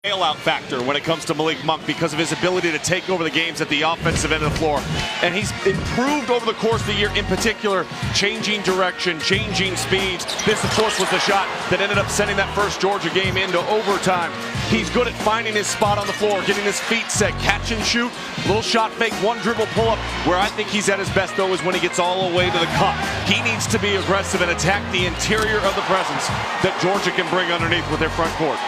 bailout factor when it comes to Malik Monk because of his ability to take over the games at the offensive end of the floor. And he's improved over the course of the year, in particular, changing direction, changing speeds. This, of course, was the shot that ended up sending that first Georgia game into overtime. He's good at finding his spot on the floor, getting his feet set, catch and shoot, little shot fake, one dribble pull up. Where I think he's at his best, though, is when he gets all the way to the cup. He needs to be aggressive and attack the interior of the presence that Georgia can bring underneath with their front court.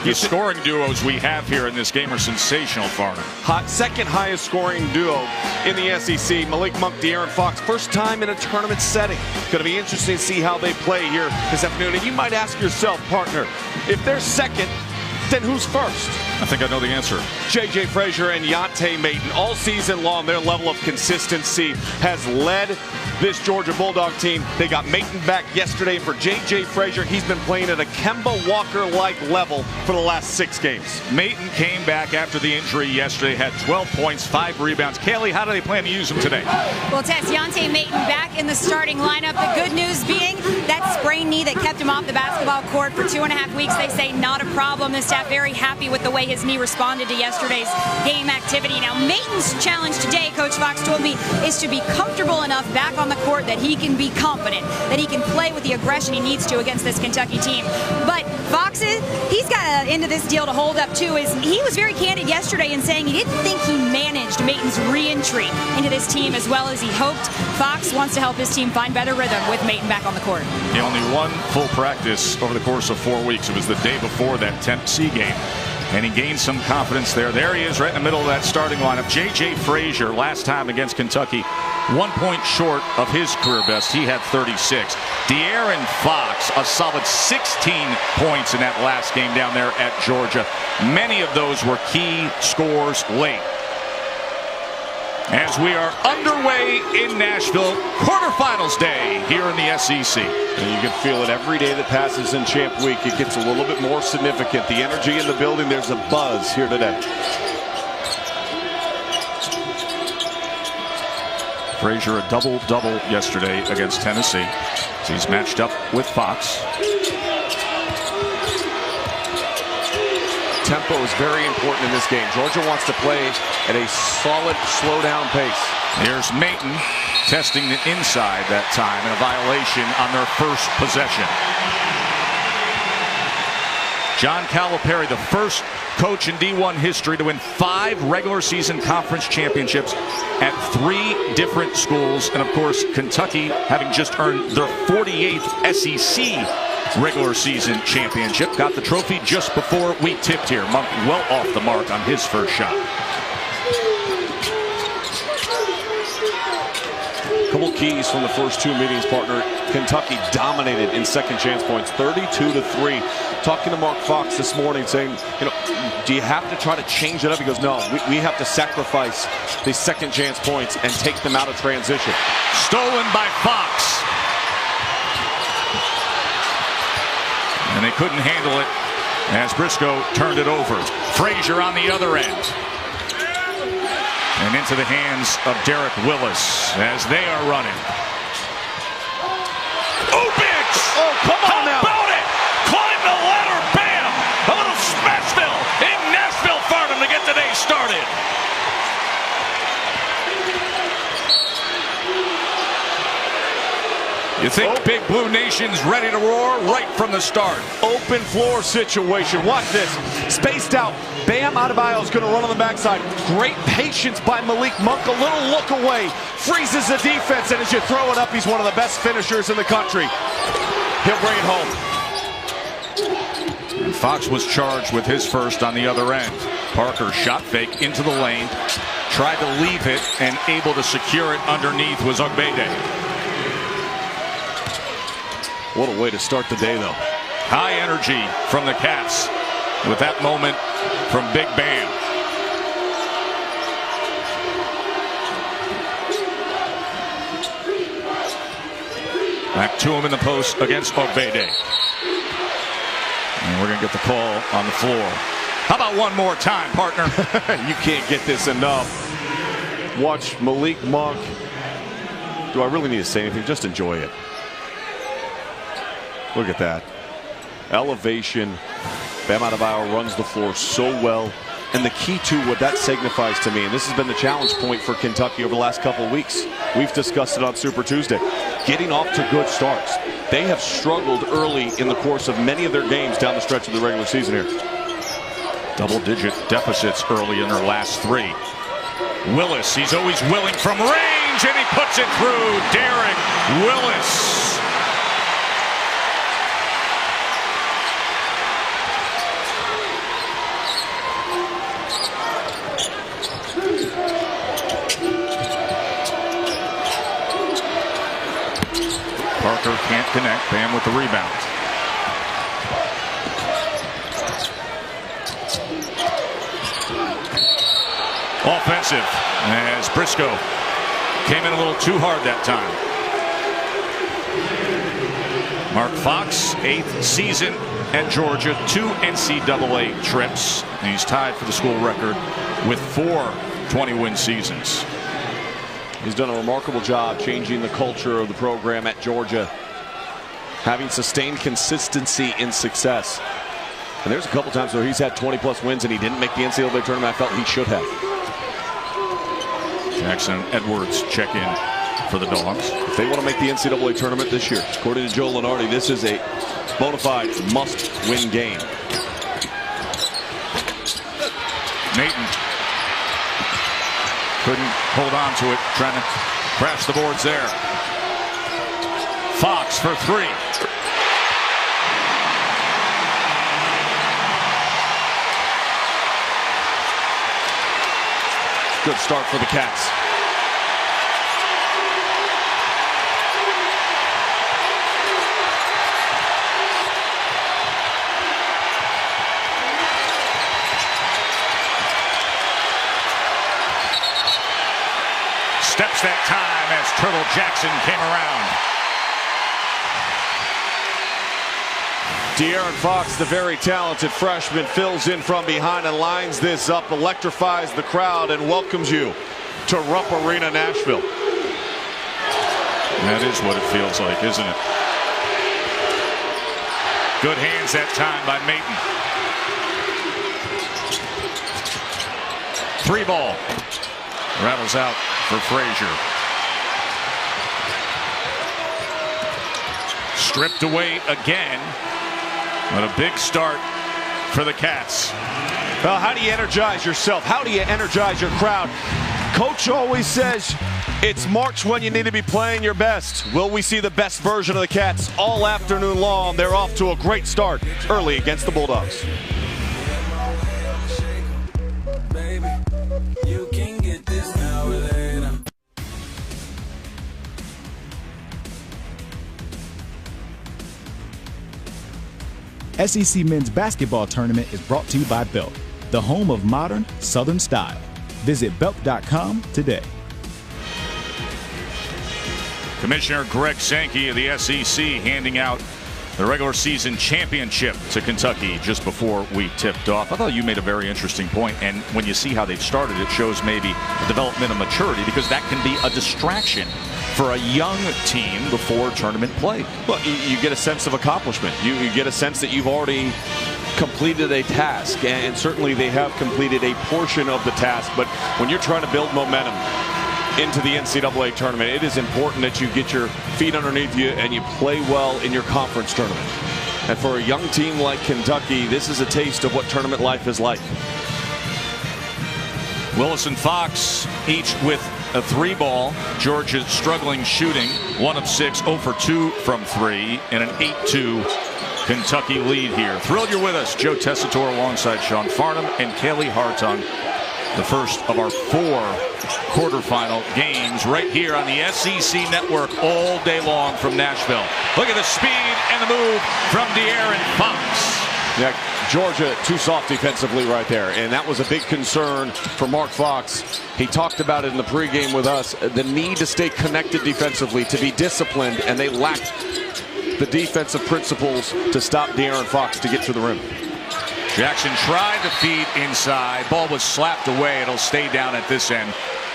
The scoring duos we have here in this game are sensational, Farner. Second highest scoring duo in the SEC. Malik Monk, De'Aaron Fox. First time in a tournament setting. Going to be interesting to see how they play here this afternoon. And you might ask yourself, partner, if they're second, then who's first? I think I know the answer. J.J. Frazier and Yante Maton. All season long, their level of consistency has led this Georgia Bulldog team. They got Maton back yesterday. For J.J. Frazier, he's been playing at a Kemba Walker-like level for the last 6 games. Maton came back after the injury yesterday, had 12 points, 5 rebounds. Kaylee, how do they plan to use him today? Well, Tess, Yante Maton back in the starting lineup. The good news being that sprained knee that kept him off the basketball court for 2.5 weeks. They say not a problem. The staff very happy with the way his knee responded to yesterday's game activity. Now, Maton's challenge today, Coach Fox told me, is to be comfortable enough back on the court that he can be confident, that he can play with the aggression he needs to against this Kentucky team. But Fox, he's got into this deal to hold up too. He was very candid yesterday in saying he didn't think he managed Maton's re-entry into this team as well as he hoped. Fox wants to help his team find better rhythm with Maton back on the court. He only won full practice over the course of 4 weeks. It was the day before that Tennessee game. And he gained some confidence there. There he is right in the middle of that starting lineup. J.J. Frazier, last time against Kentucky, 1 point short of his career best. He had 36. De'Aaron Fox, a solid 16 points in that last game down there at Georgia. Many of those were key scores late. As we are underway in Nashville, quarterfinals day here in the SEC. And you can feel it every day that passes in Champ Week. It gets a little bit more significant. The energy in the building, there's a buzz here today. Frazier a double-double yesterday against Tennessee. So he's matched up with Fox. Tempo is very important in this game. Georgia wants to play at a solid, slow-down pace. Here's Maton testing the inside that time, and a violation on their first possession. John Calipari, the first coach in D1 history to win 5 regular season conference championships at 3 different schools. And of course, Kentucky having just earned their 48th SEC regular season championship. Got the trophy just before we tipped here. Monk well off the mark on his first shot. Couple keys from the first 2 meetings, partner. Kentucky dominated in second chance points, 32-3. Talking to Mark Fox this morning, saying, do you have to try to change it up? He goes, no, we have to sacrifice the second chance points and take them out of transition. Stolen by Fox. And they couldn't handle it as Briscoe turned it over. Frazier on the other end. And into the hands of Derek Willis as they are running. Oh, Biggs! Oh, come on now! How about it? Climb the ladder, bam! A little Smashville in Nashville, Farnham to get the day started. You think Big Blue Nation's ready to roar right from the start. Open floor situation. Watch this. Spaced out. Bam Adebayo's going to run on the backside. Great patience by Malik Monk. A little look away. Freezes the defense. And as you throw it up, he's one of the best finishers in the country. He'll bring it home. And Fox was charged with his first on the other end. Parker shot fake into the lane. Tried to leave it and able to secure it underneath was Ogbede. What a way to start the day, though. High energy from the Cats with that moment from Big Bam. Back to him in the post against Ogbede. And we're going to get the call on the floor. How about one more time, partner? You can't get this enough. Watch Malik Monk. Do I really need to say anything? Just enjoy it. Look at that. Elevation, Bam Adebayo runs the floor so well. And the key to what that signifies to me, and this has been the challenge point for Kentucky over the last couple of weeks. We've discussed it on Super Tuesday. Getting off to good starts. They have struggled early in the course of many of their games down the stretch of the regular season here. Double-digit deficits early in their last 3. Willis, he's always willing from range, and he puts it through. Derek Willis. Parker can't connect. Bam with the rebound. Offensive as Briscoe came in a little too hard that time. Mark Fox, 8th season at Georgia, 2 NCAA trips, and he's tied for the school record with 4 20-win seasons. He's done a remarkable job changing the culture of the program at Georgia, having sustained consistency in success. And there's a couple times where he's had 20-plus wins and he didn't make the NCAA tournament. I felt he should have. Jackson Edwards check in for the Dogs. If they want to make the NCAA tournament this year, according to Joe Lenardi, this is a bona fide must-win game. Nathan couldn't hold on to it, trying to crash the boards there. Fox for 3. Good start for the Cats. Steps that time as Turtle Jackson came around. De'Aaron Fox, the very talented freshman, fills in from behind and lines this up, electrifies the crowd, and welcomes you to Rupp Arena, Nashville. That is what it feels like, isn't it? Good hands that time by Maton. 3 ball. Rattles out for Frazier. Stripped away again. But a big start for the Cats. Well, how do you energize yourself? How do you energize your crowd? Coach always says it's March when you need to be playing your best. Will we see the best version of the Cats all afternoon long? They're off to a great start early against the Bulldogs. SEC Men's Basketball Tournament is brought to you by Belk, the home of modern Southern style. Visit belk.com today. Commissioner Greg Sankey of the SEC handing out the regular season championship to Kentucky just before we tipped off. I thought you made a very interesting point, and when you see how they've started, it shows maybe a development of maturity, because that can be a distraction for a young team before tournament play. Well, you get a sense of accomplishment. You get a sense that you've already completed a task, and certainly they have completed a portion of the task. But when you're trying to build momentum into the NCAA tournament, it is important that you get your feet underneath you and you play well in your conference tournament. And for a young team like Kentucky, this is a taste of what tournament life is like. Willis and Fox each with a 3 ball. Georgia struggling shooting, 1 of 6, 0 for 2 from 3, and an 8-2 Kentucky lead here. Thrilled you're with us. Joe Tessitore alongside Sean Farnham and Kelly Hartung. The first of our 4 quarterfinal games right here on the SEC Network all day long from Nashville. Look at the speed and the move from De'Aaron Fox. Yeah, Georgia too soft defensively right there, and that was a big concern for Mark Fox. He talked about it in the pregame with us, the need to stay connected defensively, to be disciplined, and they lacked the defensive principles to stop De'Aaron Fox to get to the rim. Jackson tried to feed inside. Ball was slapped away. It'll stay down at this end.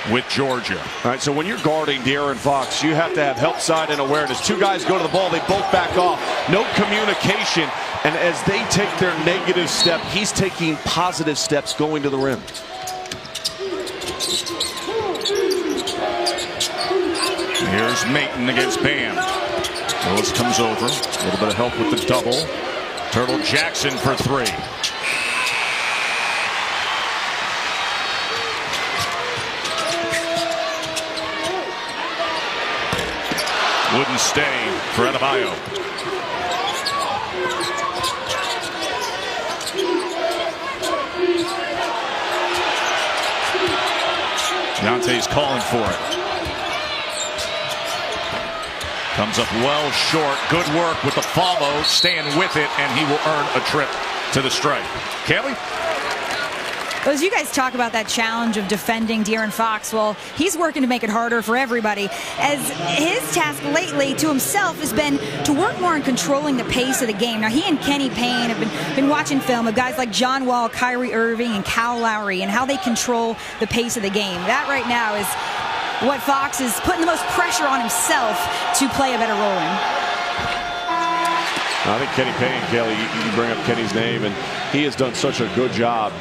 with Georgia. All right, so when you're guarding De'Aaron Fox, you have to have help side and awareness. Two guys go to the ball, they both back off. No communication. And as they take their negative step, he's taking positive steps going to the rim. Here's Mayton against Bam. Willis comes over. A little bit of help with the double. Turtle Jackson for three. Wouldn't stay for Adebayo. Deontay's calling for it. Comes up well short. Good work with the follow. Staying with it, and he will earn a trip to the stripe. Kelly? Well, as you guys talk about that challenge of defending De'Aaron Fox, well, he's working to make it harder for everybody. As his task lately to himself has been to work more on controlling the pace of the game. Now, he and Kenny Payne have been watching film of guys like John Wall, Kyrie Irving, and Kyle Lowry, and how they control the pace of the game. That right now is what Fox is putting the most pressure on himself to play a better role in. I think Kenny Payne, Kelly, you bring up Kenny's name, and he has done such a good job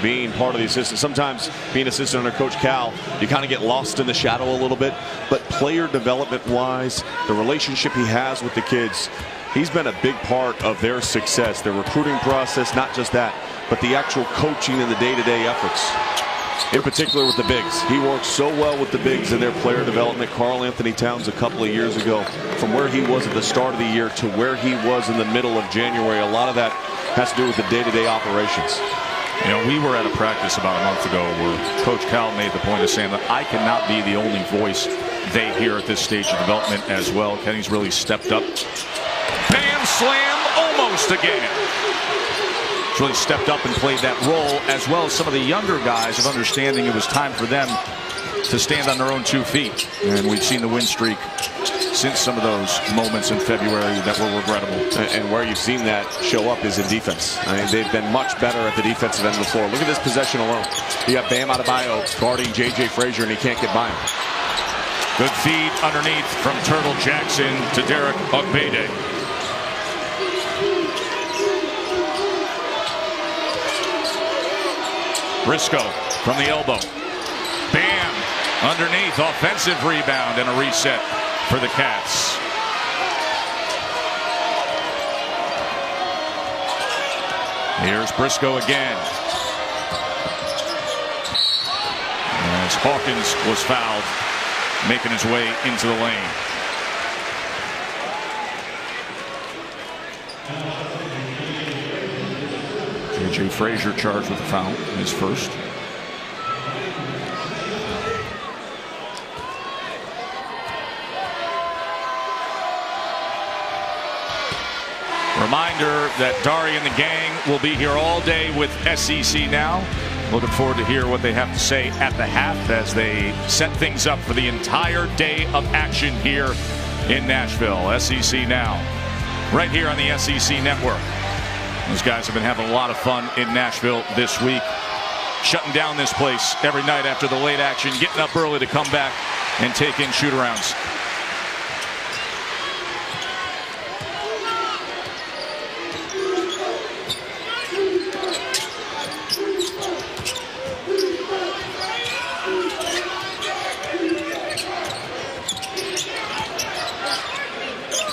being part of the assistant. Sometimes being assistant under Coach Cal, you kind of get lost in the shadow a little bit. But player development-wise, the relationship he has with the kids, he's been a big part of their success, their recruiting process, not just that, but the actual coaching and the day-to-day efforts. In particular with the bigs. He works so well with the bigs in their player development. Karl Anthony Towns a couple of years ago, from where he was at the start of the year to where he was in the middle of January, a lot of that has to do with the day-to-day operations. You know, we were at a practice about a month ago where Coach Cal made the point of saying that I cannot be the only voice they hear at this stage of development as well. Kenny's really stepped up. Bam slam almost again. He's really stepped up and played that role, as well as some of the younger guys of understanding it was time for them to stand on their own 2 feet. And we've seen the win streak since some of those moments in February that were regrettable. And where you've seen that show up is in defense. I mean, they've been much better at the defensive end of the floor. Look at this possession alone. You got Bam Adebayo guarding J.J. Frazier, and he can't get by him. Good feed underneath from Turtle Jackson to Derek Ogbede. Briscoe from the elbow. Bam! Underneath, offensive rebound and a reset for the Cats. Here's Briscoe again. As Hawkins was fouled, making his way into the lane. J.J. Frazier charged with the foul, his first. Reminder that Dari and the gang will be here all day with SEC Now. Looking forward to hear what they have to say at the half as they set things up for the entire day of action here in Nashville. SEC Now, right here on the SEC Network. Those guys have been having a lot of fun in Nashville this week, shutting down this place every night after the late action, getting up early to come back and take in shoot-arounds.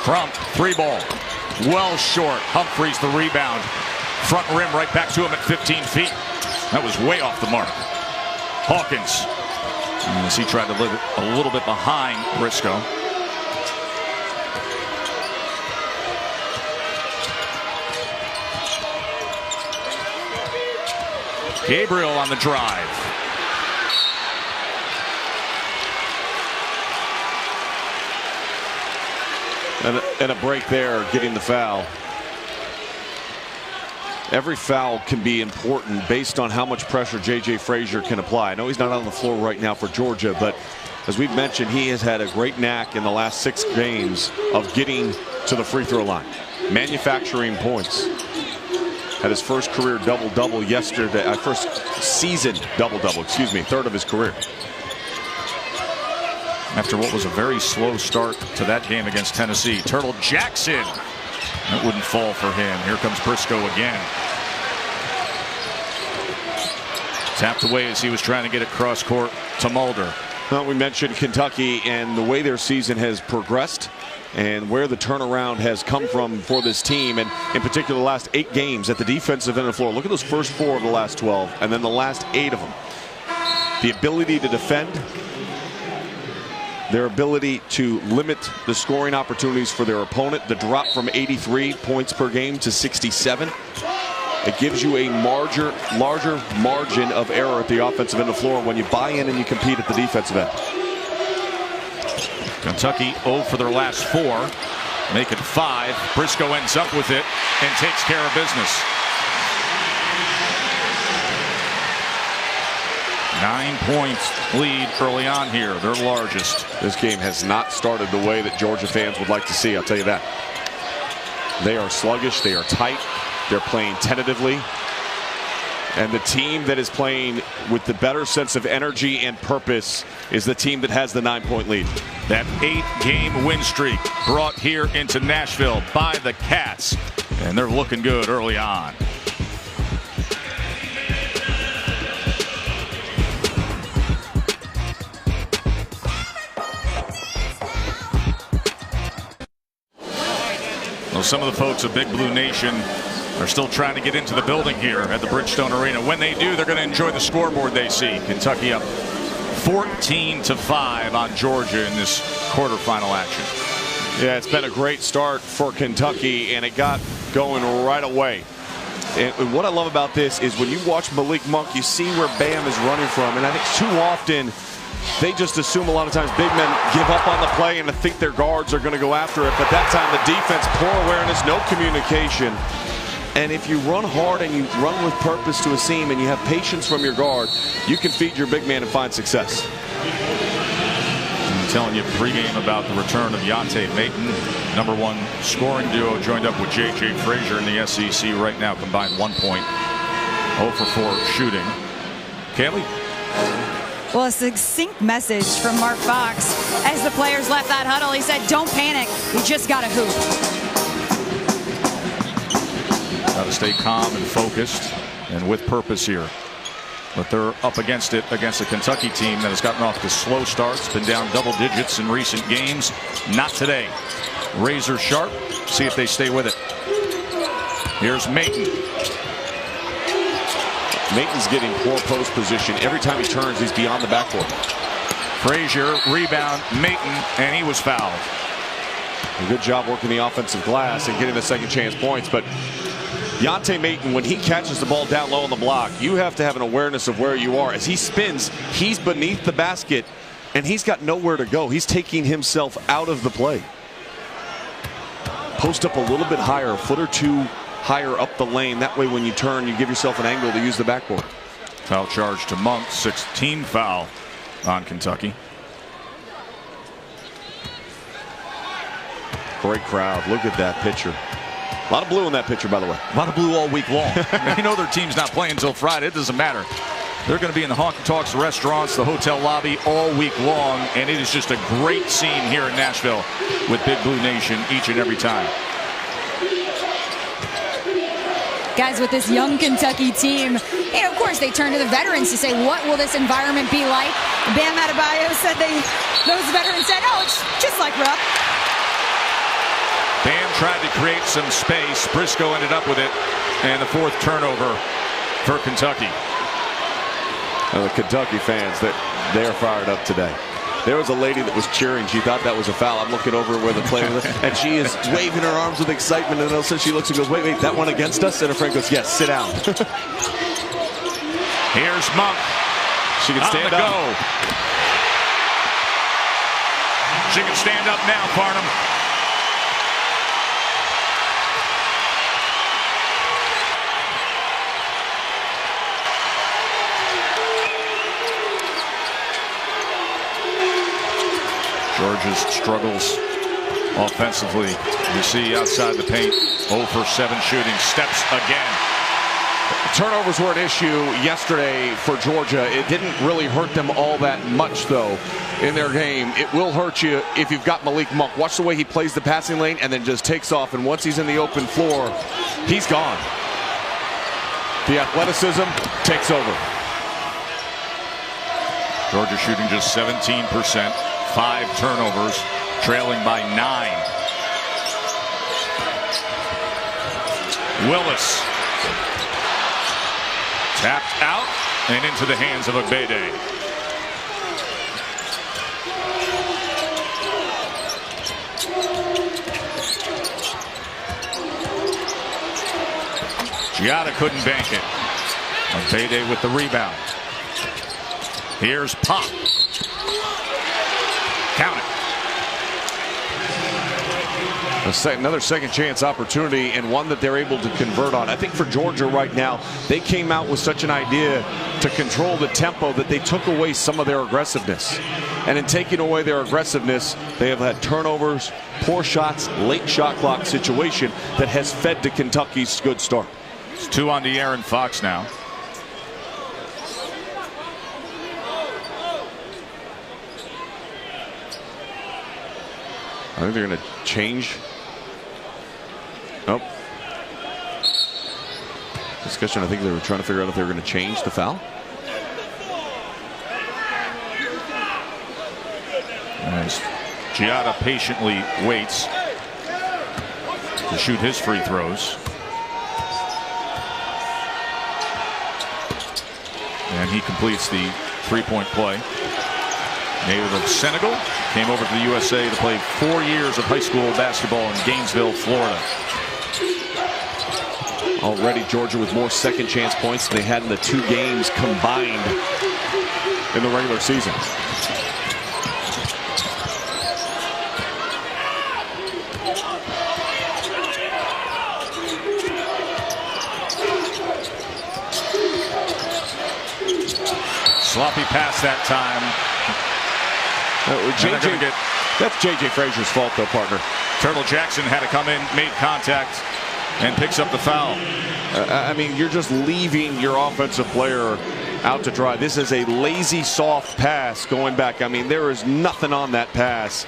Crump, three ball. Well short. Humphreys the rebound. Front rim right back to him at 15 feet. That was way off the mark. Hawkins. As he tried to live a little bit behind Briscoe. Gabriel on the drive. And a break there, getting the foul. Every foul can be important based on how much pressure J.J. Frazier can apply. I know he's not on the floor right now for Georgia, but as we've mentioned, he has had a great knack in the last 6 games of getting to the free throw line, manufacturing points. Had his first career double-double yesterday, first season double-double, excuse me, 3rd of his career. after what was a very slow start to that game against Tennessee. Turtle Jackson. That wouldn't fall for him. Here comes Briscoe again. Tapped away as he was trying to get it cross court to Mulder. Well, we mentioned Kentucky and the way their season has progressed and where the turnaround has come from for this team, and in particular the last 8 games at the defensive end of the floor. Look at those first 4 of the last 12 and then the last 8 of them. The ability to defend, their ability to limit the scoring opportunities for their opponent, the drop from 83 points per game to 67. It gives you a larger margin of error at the offensive end of the floor when you buy in and you compete at the defensive end. Kentucky 0 for their last 4, make it 5. Briscoe ends up with it and takes care of business. 9 points lead early on here, their largest. This game has not started the way that Georgia fans would like to see, I'll tell you that. They are sluggish, they are tight, they're playing tentatively. And the team that is playing with the better sense of energy and purpose is the team that has the 9-point lead. That 8-game win streak brought here into Nashville by the Cats. And they're looking good early on. Well, some of the folks of Big Blue Nation are still trying to get into the building here at the Bridgestone Arena. When they do, they're going to enjoy the scoreboard they see. Kentucky up 14-5 on Georgia in this quarterfinal action. Yeah, it's been a great start for Kentucky, and it got going right away. And what I love about this is when you watch Malik Monk, you see where Bam is running from. And I think too often they just assume a lot of times big men give up on the play and think their guards are going to go after it. But that time the defense, poor awareness, no communication. And if you run hard and you run with purpose to a seam and you have patience from your guard, you can feed your big man and find success. I'm telling you pregame about the return of Yante Maton, #1 scoring duo, joined up with J.J. Frazier in the SEC right now, combined 1 point, 0 for 4 shooting. Kaylee? Well, a succinct message from Mark Fox. As the players left that huddle, he said, don't panic, we just got to hoop. Got to stay calm and focused and with purpose here. But they're up against it against a Kentucky team that has gotten off to slow starts, been down double digits in recent games. Not today. Razor sharp. See if they stay with it. Here's Maton. Maton's getting poor post position. Every time he turns, he's beyond the backcourt. Frazier, rebound, Maton, and he was fouled. A good job working the offensive glass and getting the second chance points. But Yante Maton, when he catches the ball down low on the block, you have to have an awareness of where you are. As he spins, he's beneath the basket, and he's got nowhere to go. He's taking himself out of the play. Post up a little bit higher, a foot or two higher up the lane. That way when you turn, you give yourself an angle to use the backboard. Foul charge to Monk, 16 foul on Kentucky. Great crowd. Look at that picture. A lot of blue in that picture, by the way. A lot of blue all week long. You know their team's not playing until Friday. It doesn't matter. They're going to be in the honky tonks, the restaurants, the hotel lobby all week long, and it is just a great scene here in Nashville with Big Blue Nation each and every time. Guys, with this young Kentucky team, and of course they turn to the veterans to say, what will this environment be like? Bam Adebayo said those veterans said, oh, it's just like Rupp. Bam tried to create some space. Briscoe ended up with it, and the 4th turnover for Kentucky. The Kentucky fans, they are fired up today. There was a lady that was cheering. She thought that was a foul. I'm looking over where the play was, and she is waving her arms with excitement. And all of a sudden she looks and goes, wait, that one against us? And her friend goes, yes, sit down. Here's Monk. She can stand up. Go. She can stand up now, Farnham. Georgia's struggles offensively. You see outside the paint, 0 for 7 shooting, steps again. Turnovers were an issue yesterday for Georgia. It didn't really hurt them all that much, though, in their game. It will hurt you if you've got Malik Monk. Watch the way he plays the passing lane and then just takes off. And once he's in the open floor, he's gone. The athleticism takes over. Georgia shooting just 17%, 5 turnovers, trailing by 9. Willis tapped out and into the hands of Abede. Giada couldn't bank it. Abede with the rebound. Here's Pop. Count it. Another second chance opportunity, and one that they're able to convert on. I think for Georgia right now, they came out with such an idea to control the tempo that they took away some of their aggressiveness. And in taking away their aggressiveness, they have had turnovers, poor shots, late shot clock situation that has fed to Kentucky's good start. It's 2 on De'Aaron Fox now. I think they're going to change. Oh. Discussion. I think they were trying to figure out if they were going to change the foul. As Giada patiently waits to shoot his free throws. And he completes the 3-point play. Native of Senegal, came over to the USA to play 4 years of high school basketball in Gainesville, Florida. Already Georgia with more second chance points than they had in the 2 games combined in the regular season. Sloppy pass that time. That's J.J. Frazier's fault, though, partner. Turtle Jackson had to come in, made contact, and picks up the foul. I mean, you're just leaving your offensive player out to dry. This is a lazy, soft pass going back. I mean, there is nothing on that pass.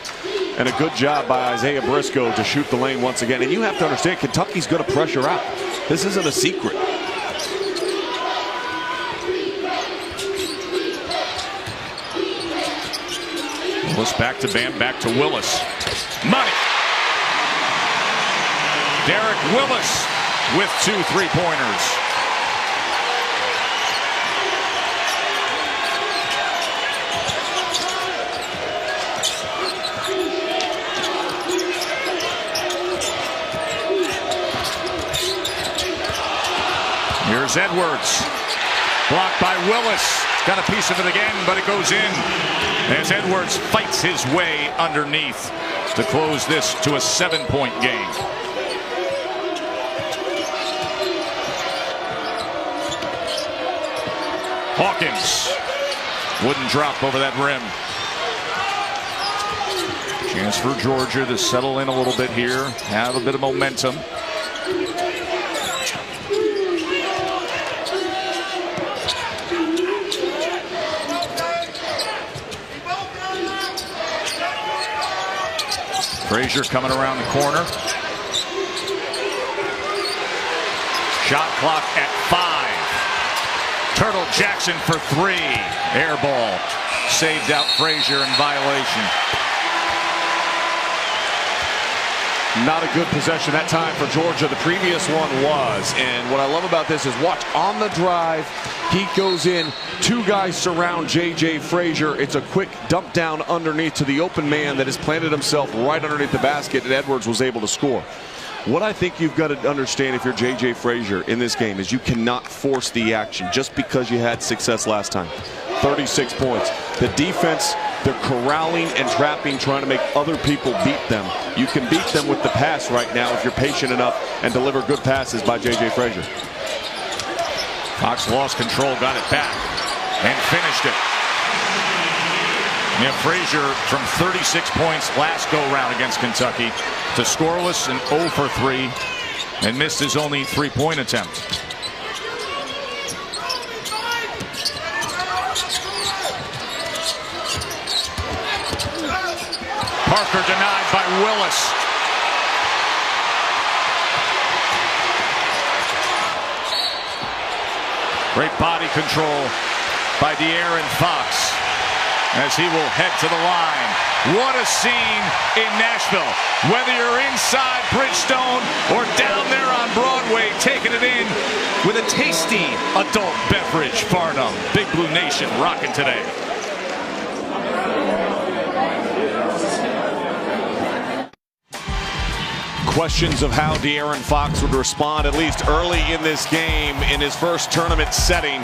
And a good job by Isaiah Briscoe to shoot the lane once again. And you have to understand, Kentucky's going to pressure out. This isn't a secret. Willis back to Bam, back to Willis. Money. Derek Willis with 2 3-pointers. Here's Edwards. Blocked by Willis. Got a piece of it again, but it goes in as Edwards fights his way underneath to close this to a 7-point game. Hawkins wouldn't drop over that rim. Chance for Georgia to settle in a little bit here, have a bit of momentum. Frazier coming around the corner. Shot clock at 5. Turtle Jackson for 3. Air ball. Saved out Frazier in violation. Not a good possession that time for Georgia. The previous one was. And what I love about this is watch on the drive. He goes in. 2 guys surround J.J. Frazier. It's a quick dump down underneath to the open man that has planted himself right underneath the basket, and Edwards was able to score. What I think you've got to understand if you're J.J. Frazier in this game is you cannot force the action just because you had success last time. 36 points. The defense, they're corralling and trapping, trying to make other people beat them. You can beat them with the pass right now if you're patient enough and deliver good passes by J.J. Frazier. Fox lost control, got it back, and finished it. Yeah, Frazier from 36 points last go-round against Kentucky to scoreless and 0 for 3 and missed his only 3-point attempt. Parker denied by Willis. Great body control by De'Aaron Fox as he will head to the line. What a scene in Nashville. Whether you're inside Bridgestone or down there on Broadway, taking it in with a tasty adult beverage. Farnham, Big Blue Nation rocking today. Questions of how De'Aaron Fox would respond, at least early in this game, in his first tournament setting.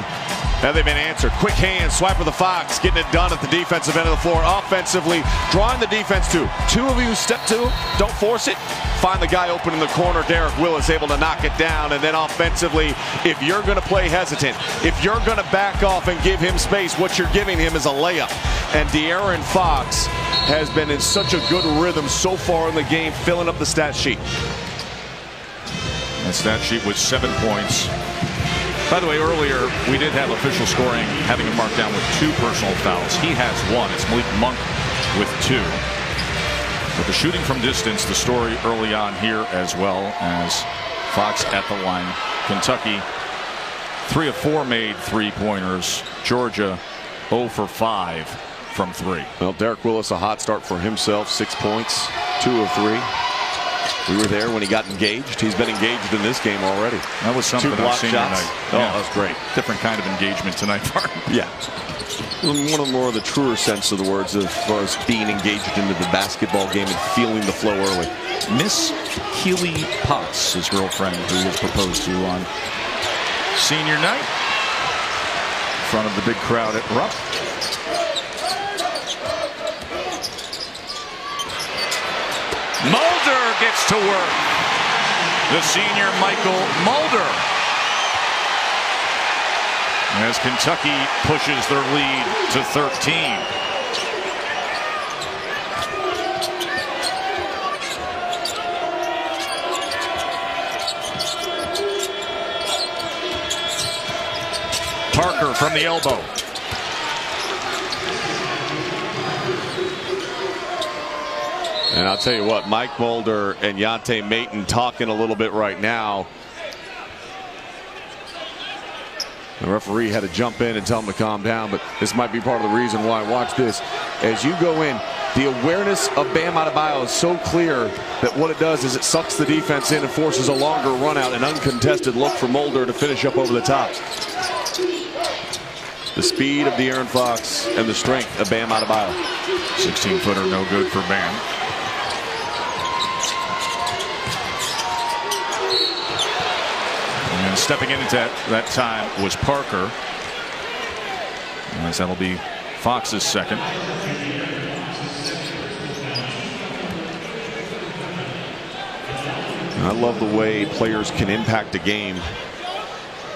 Now they've been answered. Quick hand, swipe of the Fox, getting it done at the defensive end of the floor. Offensively, drawing the defense to. Two of you step to, don't force it. Find the guy open in the corner. Derek Willis able to knock it down. And then offensively, if you're going to play hesitant, if you're going to back off and give him space, what you're giving him is a layup. And De'Aaron Fox has been in such a good rhythm so far in the game, filling up the stat sheet. That stat sheet was 7 points. By the way, earlier we did have official scoring having him marked down with 2 personal fouls. He has 1. It's Malik Monk with 2. But the shooting from distance, the story early on here as well, as Fox at the line. Kentucky 3 of 4 made 3-pointers. Georgia 0 for 5 from 3. Well, Derek Willis, a hot start for himself. 6 points, 2 of 3. We were there when he got engaged. He's been engaged in this game already. That was something 2 block I've seen shots. tonight. Oh, yeah. that was great. Different kind of engagement tonight, Martin. Yeah. One of the more of the truer sense of the words as far as being engaged into the basketball game and feeling the flow early. Miss Keely Potts, his girlfriend, who was proposed to on senior night. In front of the big crowd at Rupp. Mulder gets to work. The senior Michael Mulder. As Kentucky pushes their lead to 13. Parker from the elbow. And I'll tell you what, Mike Mulder and Yante Mayton talking a little bit right now. The referee had to jump in and tell him to calm down, but this might be part of the reason why. Watch this. As you go in, the awareness of Bam Adebayo is so clear that what it does is it sucks the defense in and forces a longer run out, an uncontested look for Mulder to finish up over the top. The speed of De'Aaron Fox and the strength of Bam Adebayo. 16-footer no good for Bam. And stepping into that time was Parker. As that'll be Fox's second. I love the way players can impact a game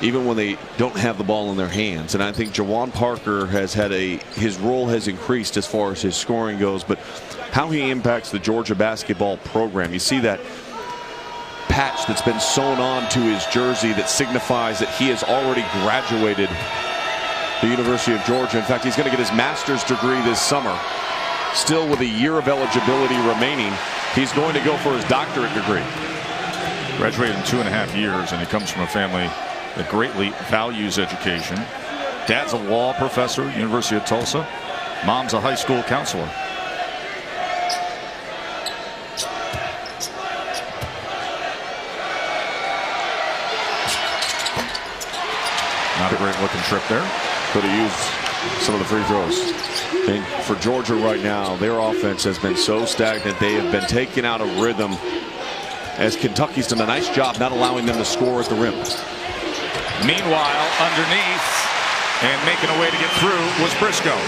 even when they don't have the ball in their hands. And I think Jawan Parker has had his role has increased as far as his scoring goes, but how he impacts the Georgia basketball program. You see that patch that's been sewn on to his jersey that signifies that he has already graduated the University of Georgia. In fact, he's going to get his master's degree this summer. Still with a year of eligibility remaining, he's going to go for his doctorate degree. Graduated in 2.5 years, and he comes from a family that greatly values education. Dad's a law professor at University of Tulsa. Mom's a high school counselor. Not a great looking trip there. Could have used some of the free throws. And for Georgia right now, their offense has been so stagnant. They have been taken out of rhythm as Kentucky's done a nice job not allowing them to score at the rim. Meanwhile, underneath and making a way to get through was Briscoe.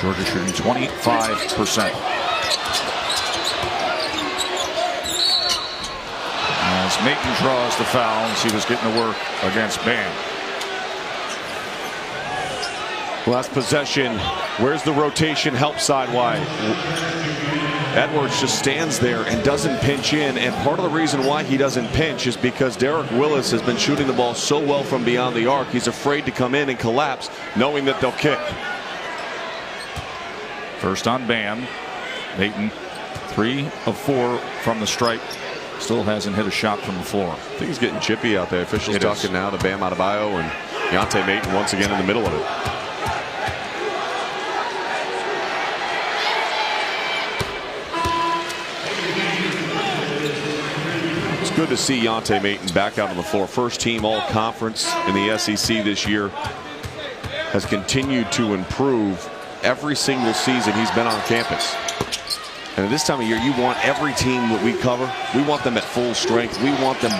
Georgia shooting 25%. As Mayton draws the foul, as he was getting to work against Bam. Last possession. Where's the rotation help side? Why? Edwards just stands there and doesn't pinch in, and part of the reason why he doesn't pinch is because Derek Willis has been shooting the ball so well from beyond the arc. He's afraid to come in and collapse, knowing that they'll kick. First on Bam. Ayton 3 of 4 from the stripe. Still hasn't hit a shot from the floor. I think he's getting chippy out there. Officials talking now to Bam Adebayo, and Deontay Ayton once again in the middle of it. It's good to see Deontay Ayton back out on the floor. First team all conference in the SEC this year. Has continued to improve every single season he's been on campus. And this time of year, you want every team that we cover, we want them at full strength. We want them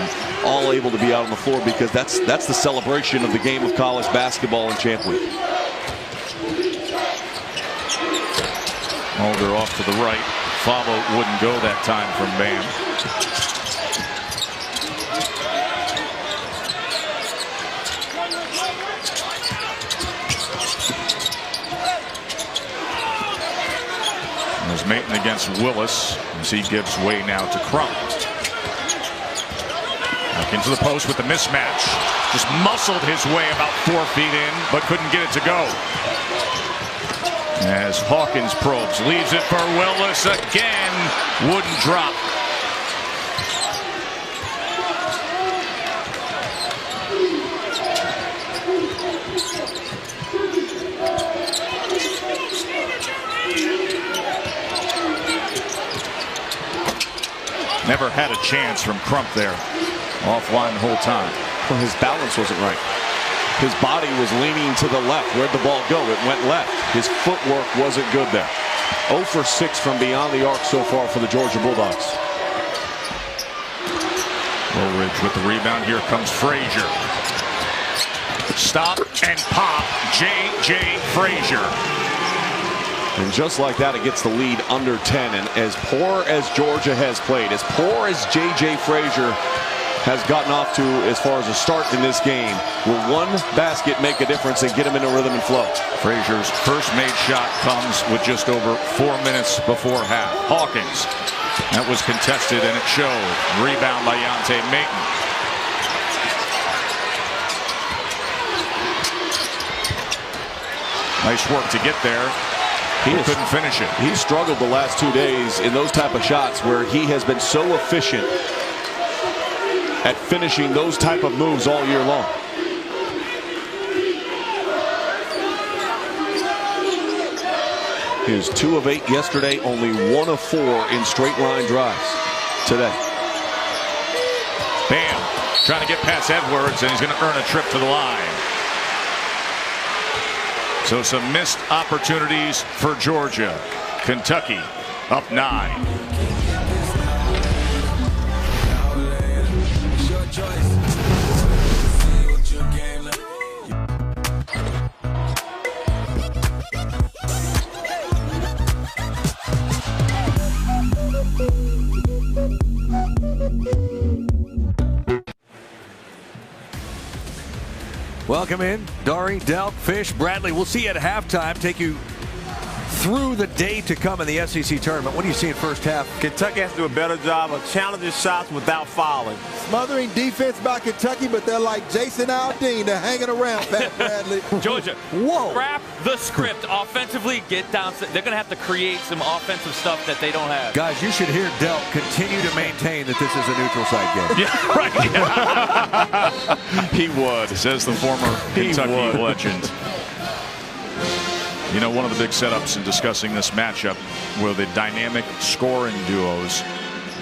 all able to be out on the floor, because that's the celebration of the game of college basketball in Champ Week. Mulder off to the right. Follow wouldn't go that time from Bam. There's Ayton against Willis as he gives way now to Crump. Back into the post with the mismatch. Just muscled his way about 4 feet in, but couldn't get it to go. As Hawkins probes, leaves it for Willis again. Wouldn't drop. Never had a chance from Crump there. Offline the whole time. Well, his balance wasn't right. His body was leaning to the left. Where'd the ball go? It went left. His footwork wasn't good there. 0 for 6 from beyond the arc so far for the Georgia Bulldogs. Woolridge with the rebound. Here comes Frazier. Stop and pop. J.J. Frazier. And just like that, it gets the lead under 10. And as poor as Georgia has played, as poor as J.J. Frazier has gotten off to as far as a start in this game, will one basket make a difference and get him into rhythm and flow? Frazier's first made shot comes with just over 4 minutes before half. Hawkins. That was contested and it showed. Rebound by Deontay Ayton. Nice work to get there. He couldn't finish it. He struggled the last 2 days in those type of shots, where he has been so efficient at finishing those type of moves all year long. He was 2 of 8 yesterday, only 1 of 4 in straight line drives today. Bam, trying to get past Edwards, and he's going to earn a trip to the line. So some missed opportunities for Georgia. Kentucky up 9. Welcome in, Dari, Delk, Fish, Bradley. We'll see you at halftime. Take you through the day to come in the SEC tournament. What do you see in first half? Kentucky has to do a better job of challenging shots without fouling. Smothering defense by Kentucky, but they're like Jason Aldean. They're hanging around, Pat Bradley. Georgia, scrap the script offensively. Get down. They're going to have to create some offensive stuff that they don't have. Guys, you should hear Delk continue to maintain that this is a neutral site game. Yeah, right. He would, says the former Kentucky legend. You know, one of the big setups in discussing this matchup were the dynamic scoring duos,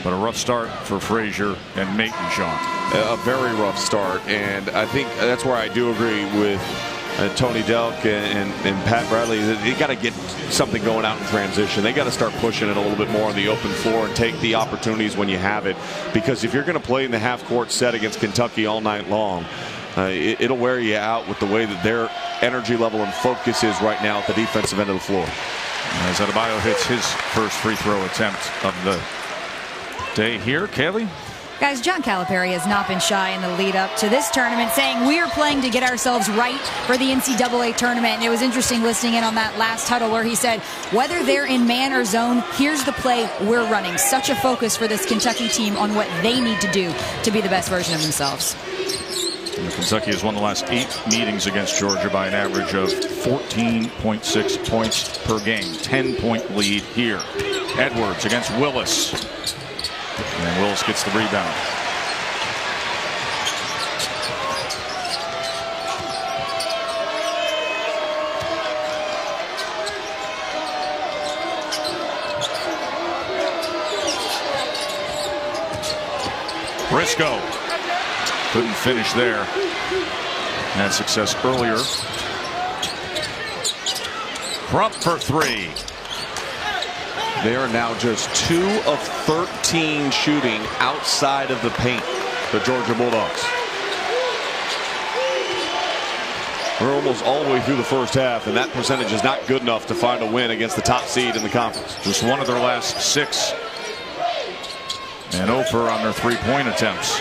but a rough start for Frazier and Ayton, Sean. A very rough start, and I think that's where I do agree with Tony Delk and Pat Bradley. They got to get something going out in transition. They got to start pushing it a little bit more on the open floor and take the opportunities when you have it, because if you're going to play in the half-court set against Kentucky all night long, it'll wear you out with the way that their energy level and focus is right now at the defensive end of the floor. As Adebayo hits his first free throw attempt of the day here, Kaylee? Guys, John Calipari has not been shy in the lead up to this tournament, saying we are playing to get ourselves right for the NCAA tournament. And it was interesting listening in on that last huddle where he said, whether they're in man or zone, here's the play we're running. Such a focus for this Kentucky team on what they need to do to be the best version of themselves. And Kentucky has won the last 8 meetings against Georgia by an average of 14.6 points per game. 10-point lead here. Edwards against Willis. And Willis gets the rebound. Briscoe couldn't finish there. Had success earlier. Crump for 3. They are now just 2 of 13 shooting outside of the paint, the Georgia Bulldogs. We're almost all the way through the first half, and that percentage is not good enough to find a win against the top seed in the conference. Just one of their last 6. And over on their 3-point attempts.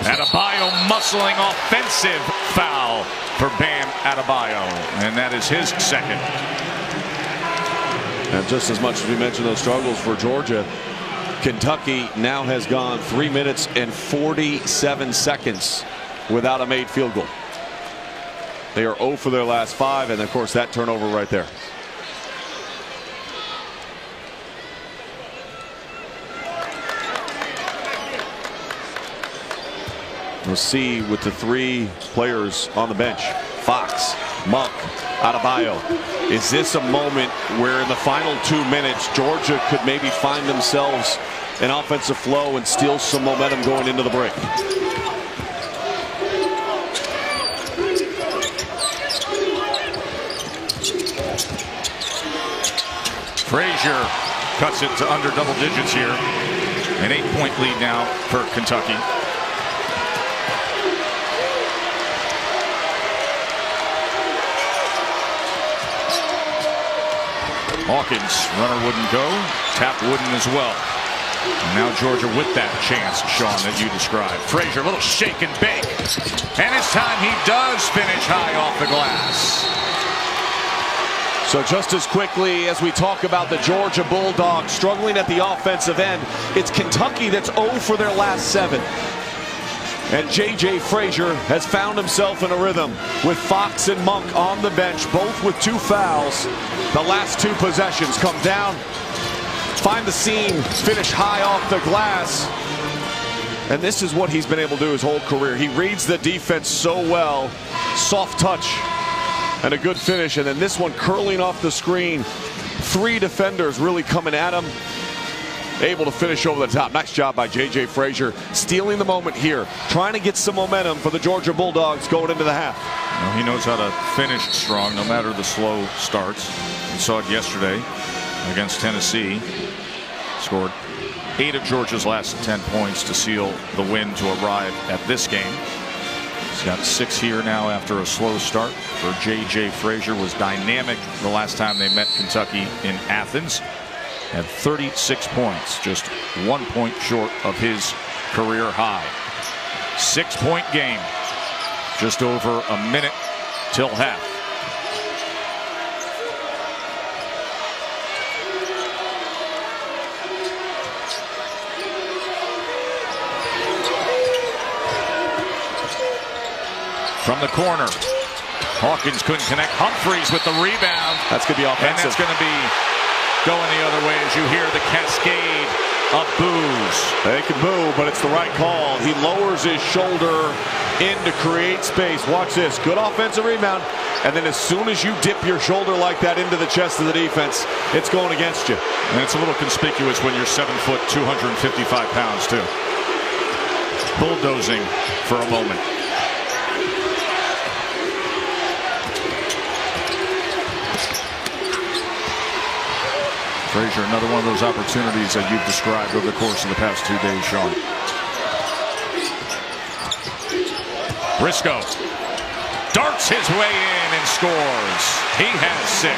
Adebayo muscling offensive foul for Bam Adebayo. And that is his second. And just as much as we mentioned those struggles for Georgia, Kentucky now has gone 3 minutes and 47 seconds without a made field goal. They are 0 for their last 5, and of course that turnover right there. We'll see with the 3 players on the bench, Fox, Monk, Adebayo. Is this a moment where in the final 2 minutes Georgia could maybe find themselves an offensive flow and steal some momentum going into the break? Frazier cuts it to under double digits here. An 8-point lead now for Kentucky. Hawkins, runner wouldn't go, tap wouldn't as well. And now Georgia with that chance, Sean, that you described. Frazier, a little shake and bake. And it's time he does finish high off the glass. So just as quickly as we talk about the Georgia Bulldogs struggling at the offensive end, it's Kentucky that's 0 for their last 7. And J.J. Frazier has found himself in a rhythm with Fox and Monk on the bench, both with 2 fouls. The last 2 possessions come down, find the seam, finish high off the glass. And this is what he's been able to do his whole career. He reads the defense so well. Soft touch and a good finish. And then this one curling off the screen. 3 defenders really coming at him. Able to finish over the top. Nice job by J.J. Frazier, stealing the moment here, trying to get some momentum for the Georgia Bulldogs going into the half. Well, he knows how to finish strong no matter the slow starts. We saw it yesterday against Tennessee. Scored 8 of Georgia's last 10 points to seal the win to arrive at this game. He's got 6 here now after a slow start. For J.J. Frazier was dynamic the last time they met Kentucky in Athens. Had 36 points, just 1 point short of his career high. 6-point game, just over a minute till half. From the corner, Hawkins couldn't connect. Humphreys with the rebound. That's going to be offensive. And that's going to be going the other way as you hear the cascade of boos. They can boo, but it's the right call. He lowers his shoulder in to create space. Watch this. Good offensive rebound. And then as soon as you dip your shoulder like that into the chest of the defense, it's going against you. And it's a little conspicuous when you're 7 foot, 255 pounds, too. Bulldozing for a moment. Frazier, another one of those opportunities that you've described over the course of the past 2 days, Sean. Briscoe darts his way in and scores. He has 6.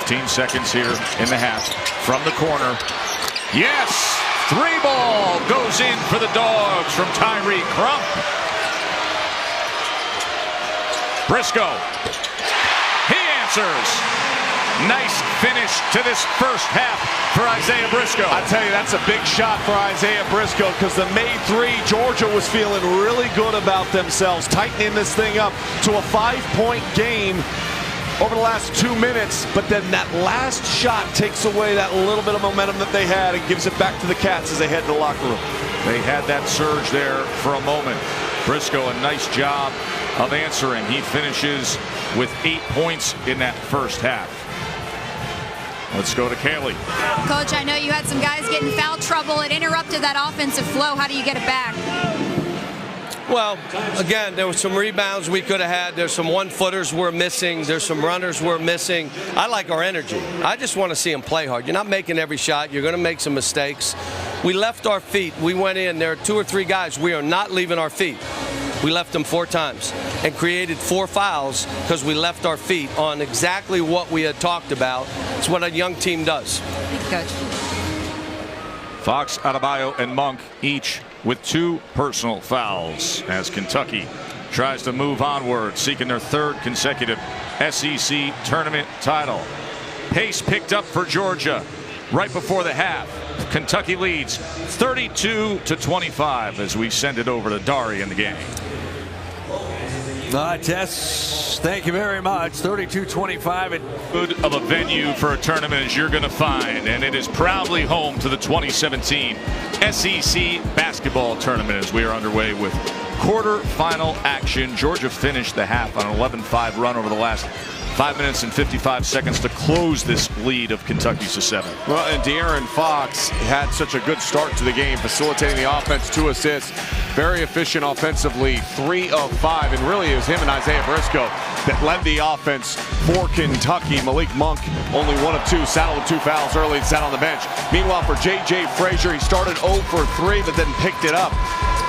15 seconds here in the half. From the corner. Yes! 3-ball goes in for the Dogs from Tyree Crump. Briscoe. He answers. Nice finish to this first half for Isaiah Briscoe. I tell you, that's a big shot for Isaiah Briscoe because the made three, Georgia was feeling really good about themselves, tightening this thing up to a 5-point game over the last 2 minutes. But then that last shot takes away that little bit of momentum that they had and gives it back to the Cats as they head to the locker room. They had that surge there for a moment. Briscoe, a nice job of answering. He finishes with 8 points in that first half. Let's go to Kaylee. Coach, I know you had some guys get in foul trouble. It interrupted that offensive flow. How do you get it back? Well, again, there were some rebounds we could have had. There's some one-footers we're missing. There's some runners we're missing. I like our energy. I just want to see them play hard. You're not making every shot. You're going to make some mistakes. We left our feet. We went in. There are 2 or 3 guys. We are not leaving our feet. We left them 4 times and created 4 fouls because we left our feet on exactly what we had talked about. It's what a young team does. Coach. Fox, Adebayo, and Monk each with 2 personal fouls as Kentucky tries to move onward, seeking their 3rd consecutive SEC tournament title. Pace picked up for Georgia right before the half. Kentucky leads 32-25 as we send it over to Dari in the game. Tess, thank you very much. 32-25. Good of a venue for a tournament as you're going to find, and it is proudly home to the 2017 SEC basketball tournament as we are underway with quarterfinal action. Georgia finished the half on an 11-5 run over the last 5 minutes and 55 seconds to close this lead of Kentucky's to 7. Well, and De'Aaron Fox had such a good start to the game, facilitating the offense, 2 assists, very efficient offensively, 3 of 5, and really it was him and Isaiah Briscoe that led the offense for Kentucky. Malik Monk, only 1 of 2, saddled with 2 fouls early and sat on the bench. Meanwhile, for J.J. Frazier, he started 0 for 3, but then picked it up.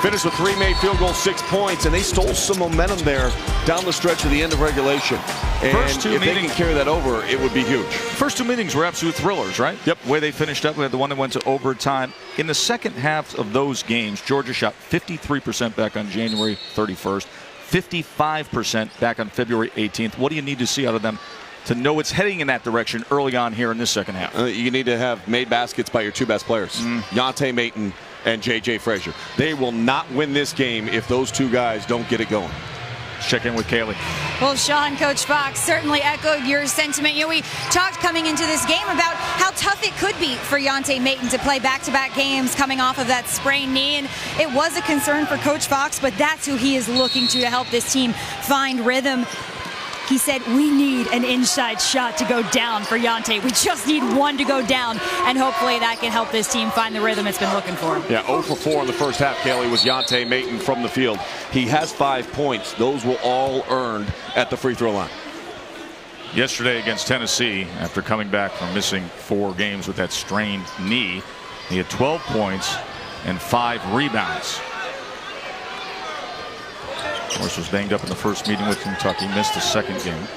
Finished with 3 made field goals, 6 points, and they stole some momentum there down the stretch of the end of regulation. And if they can carry that over, it would be huge. First 2 meetings were absolute thrillers, right? Yep. The way they finished up, we had the one that went to overtime. In the second half of those games, Georgia shot 53% back on January 31st, 55% back on February 18th. What do you need to see out of them to know it's heading in that direction early on here in this second half? You need to have made baskets by your 2 best players, Yante Maton and J.J. Frazier. They will not win this game if those 2 guys don't get it going. Let's check in with Kaylee. Well, Sean, Coach Fox certainly echoed your sentiment. You know, we talked coming into this game about how tough it could be for Yante Maton to play back-to-back games coming off of that sprained knee, and it was a concern for Coach Fox, but that's who he is looking to help this team find rhythm. He said, we need an inside shot to go down for Yante. We just need 1 to go down, and hopefully that can help this team find the rhythm it's been looking for. Yeah, 0 for 4 in the first half, Kaylee, was Yante Maton from the field. He has 5 points. Those were all earned at the free throw line. Yesterday against Tennessee, after coming back from missing 4 games with that strained knee, he had 12 points and 5 rebounds. Of course, was banged up in the first meeting with Kentucky, missed the second game.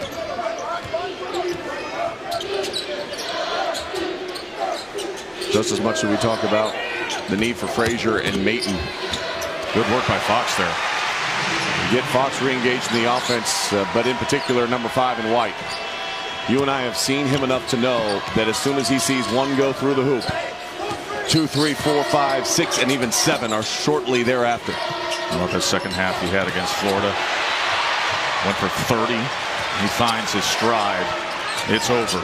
Just as much as we talk about the need for Frazier and Maton. Good work by Fox there. Get Fox re-engaged in the offense, but in particular, number 5 in White. You and I have seen him enough to know that as soon as he sees 1 go through the hoop, 2, 3, 4, 5, 6, and even 7 are shortly thereafter. I love the second half he had against Florida. Went for 30. He finds his stride. It's over.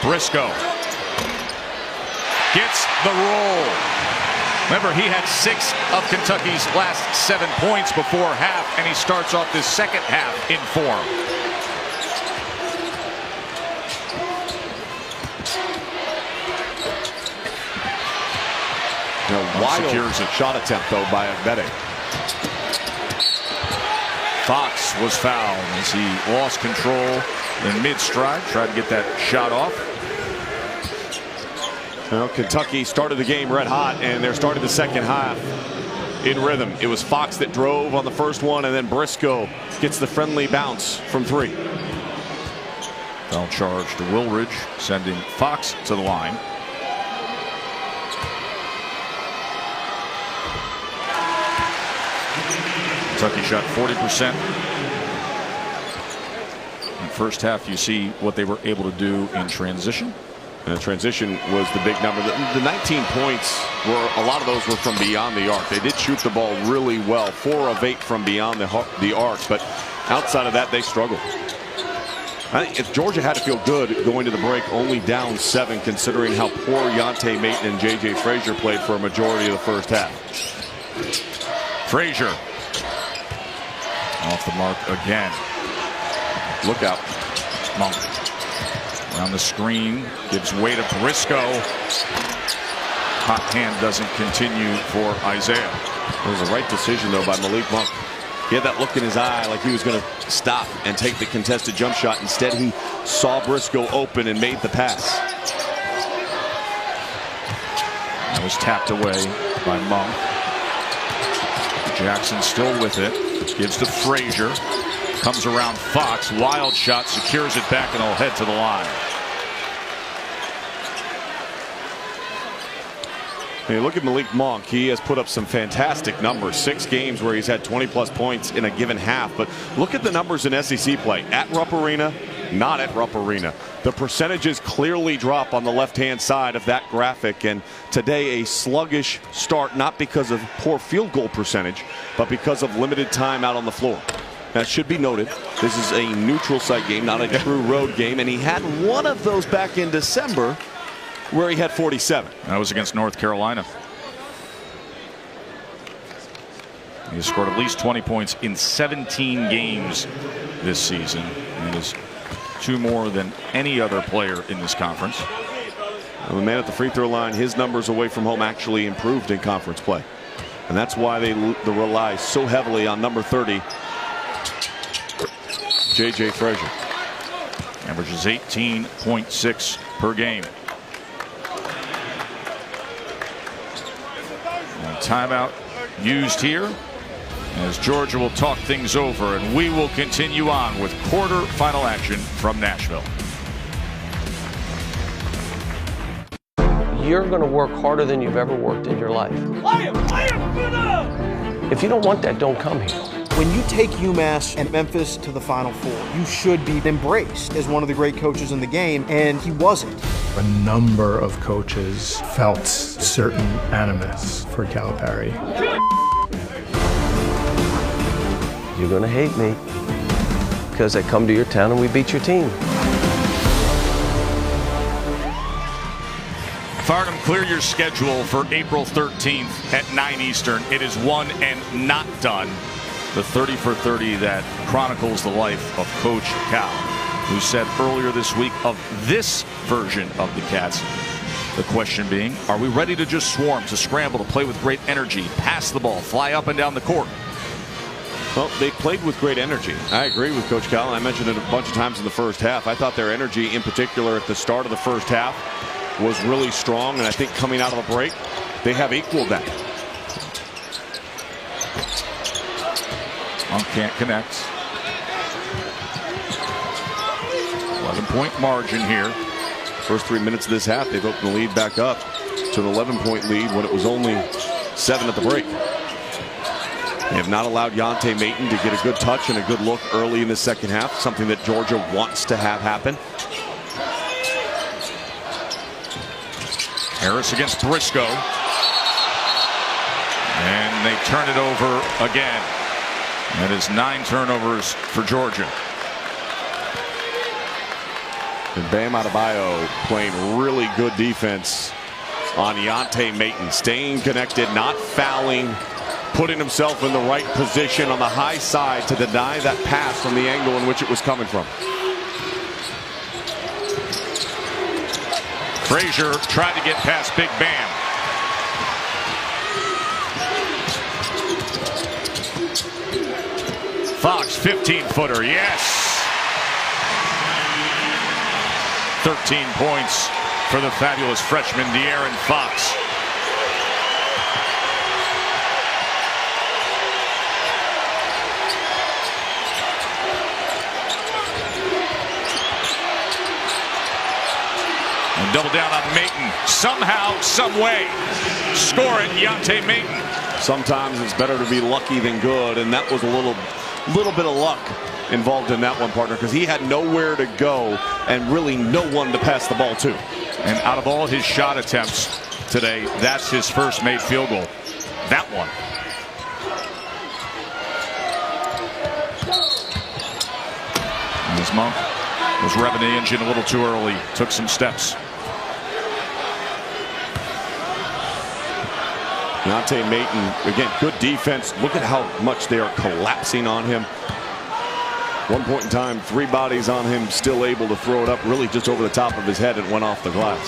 Briscoe gets the roll. Remember, he had 6 of Kentucky's last 7 points before half, and he starts off this second half in form. Wild shot attempt, though, by Agbede. Fox was fouled as he lost control in mid-stride, tried to get that shot off. Well, Kentucky started the game red hot, and they're starting the second half in rhythm. It was Fox that drove on the first one, and then Briscoe gets the friendly bounce from 3. Foul charge to Wilridge, sending Fox to the line. Kentucky shot 40%. In the first half, you see what they were able to do in transition. And the transition was the big number. The 19 points, a lot of those were from beyond the arc. They did shoot the ball really well, 4 of 8 from beyond the arc, but outside of that, they struggled. I think if Georgia had to feel good going to the break, only down 7, considering how poor Yante Maton and J.J. Frazier played for a majority of the first half. Frazier off the mark again. Look out. Monk around the screen, gives way to Briscoe. Hot hand doesn't continue for Isaiah. It was the right decision, though, by Malik Monk. He had that look in his eye like he was going to stop and take the contested jump shot. Instead, he saw Briscoe open and made the pass. That was tapped away by Monk. Jackson still with it. Gives to Frazier. Comes around Fox. Wild shot. Secures it back and will head to the line. Hey, look at Malik Monk. He has put up some fantastic numbers. 6 games where he's had 20-plus points in a given half. But look at the numbers in SEC play. At Rupp Arena, not at Rupp Arena. The percentages clearly drop on the left-hand side of that graphic. And today, a sluggish start, not because of poor field goal percentage, but because of limited time out on the floor. That should be noted. This is a neutral site game, not a true road game. And he had one of those back in December, where he had 47. That was against North Carolina. He has scored at least 20 points in 17 games this season. And is 2 more than any other player in this conference. Well, the man at the free throw line, his numbers away from home actually improved in conference play. And that's why they rely so heavily on number 30, J.J. Frazier. Averages 18.6 per game. Timeout used here as Georgia will talk things over, and we will continue on with quarterfinal action from Nashville. You're going to work harder than you've ever worked in your life. If you don't want that, don't come here. When you take UMass and Memphis to the Final Four, you should be embraced as one of the great coaches in the game, and he wasn't. A number of coaches felt certain animus for Calipari. You're going to hate me because I come to your town and we beat your team. Farnham, clear your schedule for April 13th at 9 Eastern. It is one and not done. The 30 for 30 that chronicles the life of Coach Cal, who said earlier this week of this version of the Cats, the question being, are we ready to just swarm, to scramble, to play with great energy, pass the ball, fly up and down the court? Well, they played with great energy. I agree with Coach Cal, and I mentioned it a bunch of times in the first half. I thought their energy, in particular at the start of the first half, was really strong, and I think coming out of a break, they have equaled that. Monk can't connect. 11-point margin here. First 3 minutes of this half, they've opened the lead back up to an 11-point lead when it was only 7 at the break. They have not allowed Yante Maton to get a good touch and a good look early in the second half, something that Georgia wants to have happen. Harris against Briscoe. And they turn it over again. That is 9 turnovers for Georgia. And Bam Adebayo playing really good defense on Yante Maton, staying connected, not fouling, putting himself in the right position on the high side to deny that pass from the angle in which it was coming from. Frazier tried to get past Big Bam. Fox, 15-footer, yes. 13 points for the fabulous freshman De'Aaron Fox. Double down on Mayton. Somehow, some way, score it, Deontay Mayton. Sometimes it's better to be lucky than good, and that was a little bit of luck involved in that one, partner, because he had nowhere to go and really no one to pass the ball to. And out of all his shot attempts today, that's his first made field goal. That one. And as Monk was revving the engine a little too early, took some steps. Deontay Mayton, again, good defense. Look at how much they are collapsing on him. One point in time, 3 bodies on him, still able to throw it up really just over the top of his head and went off the glass.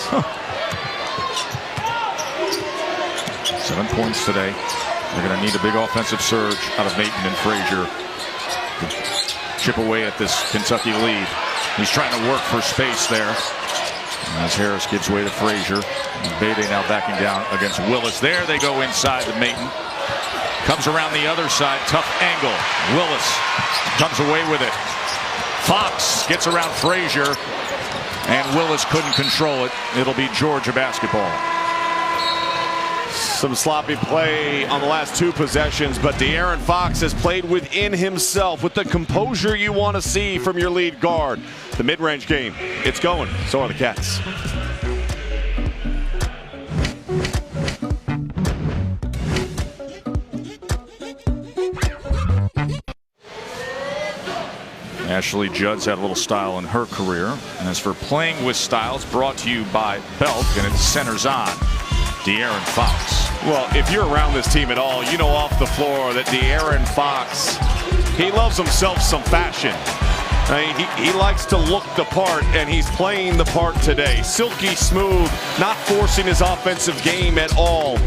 7 points today. They're going to need a big offensive surge out of Mayton and Frazier to chip away at this Kentucky lead. He's trying to work for space there. As Harris gives way to Frazier. Bede now backing down against Willis. There they go inside to Mayton. Comes around the other side. Tough angle. Willis comes away with it. Fox gets around Frazier. And Willis couldn't control it. It'll be Georgia basketball. Some sloppy play on the last 2 possessions, but De'Aaron Fox has played within himself with the composure you want to see from your lead guard. The mid-range game, it's going. So are the Cats. Ashley Judd's had a little style in her career. And as for playing with styles, brought to you by Belk, and it centers on De'Aaron Fox. Well, if you're around this team at all, you know off the floor that De'Aaron Fox, he loves himself some fashion. I mean, he likes to look the part, and he's playing the part today. Silky smooth, not forcing his offensive game at all,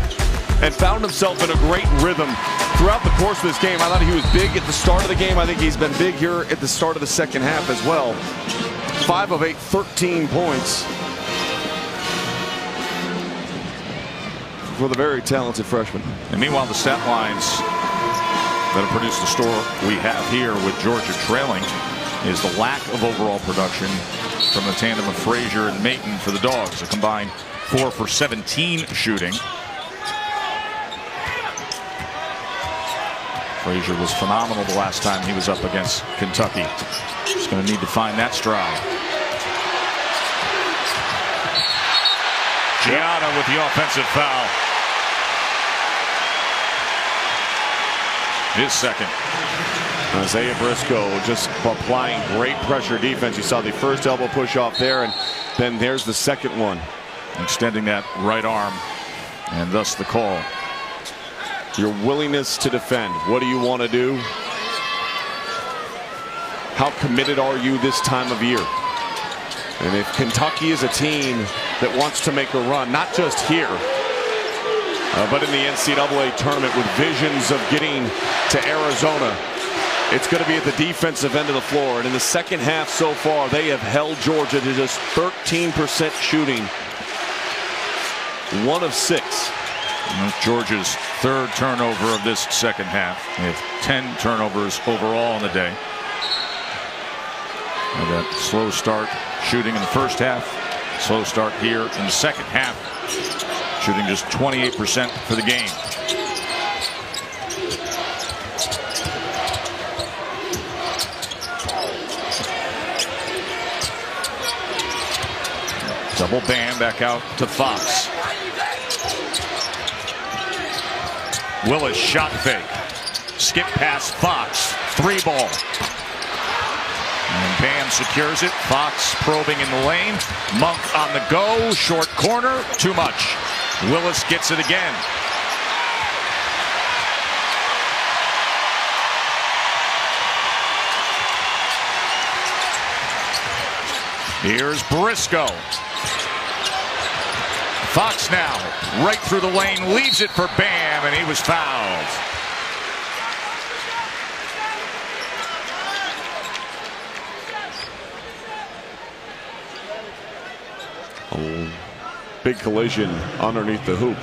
and found himself in a great rhythm throughout the course of this game. I thought he was big at the start of the game. I think he's been big here at the start of the second half as well. 5 of 8, 13 points for the very talented freshman. And meanwhile, the stat lines that have produced the score we have here with Georgia trailing is the lack of overall production from the tandem of Frazier and Mayton for the Dogs. A combined 4 for 17 shooting. Frazier was phenomenal the last time he was up against Kentucky. He's going to need to find that stride. Gianna with the offensive foul. His second. Isaiah Briscoe just applying great pressure defense. You saw the first elbow push off there, and then there's the second one. Extending that right arm, and thus the call. Your willingness to defend. What do you want to do? How committed are you this time of year? And if Kentucky is a team that wants to make a run, not just here, but in the NCAA tournament with visions of getting to Arizona, it's going to be at the defensive end of the floor. And in the second half so far, they have held Georgia to just 13% shooting. 1 of 6. And that's Georgia's 3rd turnover of this second half. They have 10 turnovers overall in the day. And that slow start shooting in the first half. Slow start here in the second half. Shooting just 28% for the game. Double bam back out to Fox. Willis shot fake. Skip past Fox. 3 ball. And Bam secures it. Fox probing in the lane. Monk on the go. Short corner. Too much. Willis gets it again. Here's Briscoe. Fox now right through the lane, leaves it for Bam, and he was fouled. Oh, big collision underneath the hoop.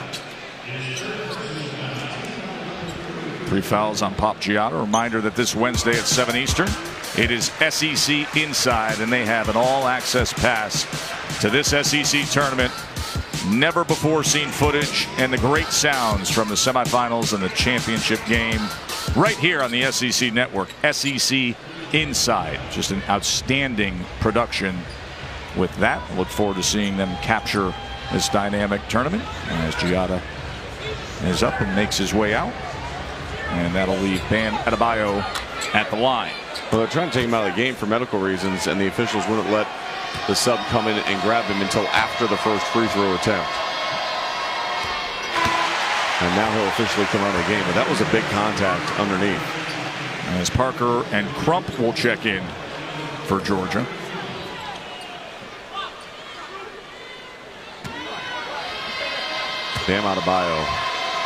3 fouls on Pop Giada. Reminder that this Wednesday at 7 Eastern, it is SEC Inside, and they have an all-access pass to this SEC tournament. Never before seen footage and the great sounds from the semifinals and the championship game right here on the SEC network. SEC Inside. Just an outstanding production with that. Look forward to seeing them capture this dynamic tournament as Giada is up and makes his way out. And that'll leave Bam Adebayo at the line. Well, they're trying to take him out of the game for medical reasons, and the officials wouldn't let the sub come in and grab him until after the first free throw attempt. And now he'll officially come out of the game, but that was a big contact underneath. As Parker and Crump will check in for Georgia. Bam Adebayo,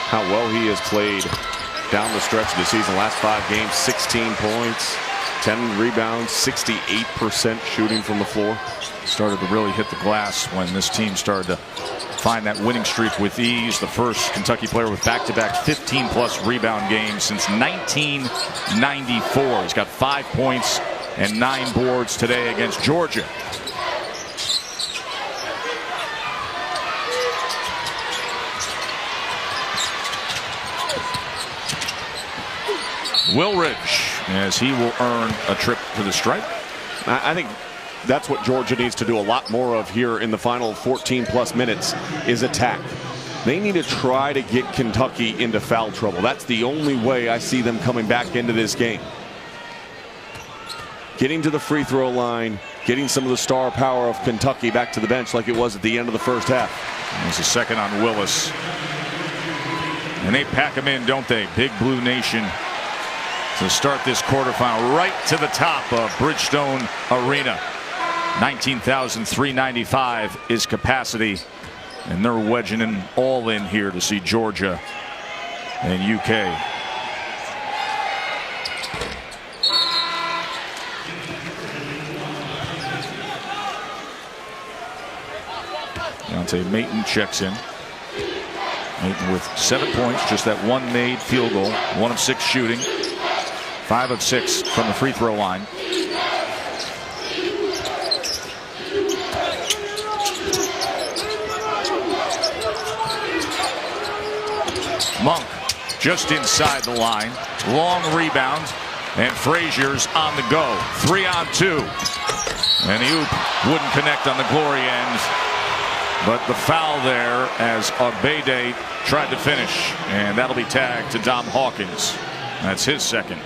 how well he has played down the stretch of the season. Last 5 games, 16 points, 10 rebounds, 68% shooting from the floor. Started to really hit the glass when this team started to find that winning streak with ease. The first Kentucky player with back-to-back 15-plus rebound games since 1994. He's got 5 points and 9 boards today against Georgia. Wilridge, as he will earn a trip to the stripe. I think that's what Georgia needs to do a lot more of here in the final 14-plus minutes is attack. They need to try to get Kentucky into foul trouble. That's the only way I see them coming back into this game. Getting to the free throw line, getting some of the star power of Kentucky back to the bench like it was at the end of the first half. There's a second on Willis. And they pack him in, don't they? Big Blue Nation to start this quarterfinal right to the top of Bridgestone Arena. 19,395 is capacity, and they're wedging in all in here to see Georgia and UK. Deontay Mayton checks in. Mayton with 7 points, just that one made field goal, 1 of 6 shooting, 5 of 6 from the free throw line. Monk just inside the line, long rebound, and Frazier's on the go. 3-on-2, and the oop wouldn't connect on the glory end. But the foul there as Agbede tried to finish, and that'll be tagged to Dom Hawkins. That's his second.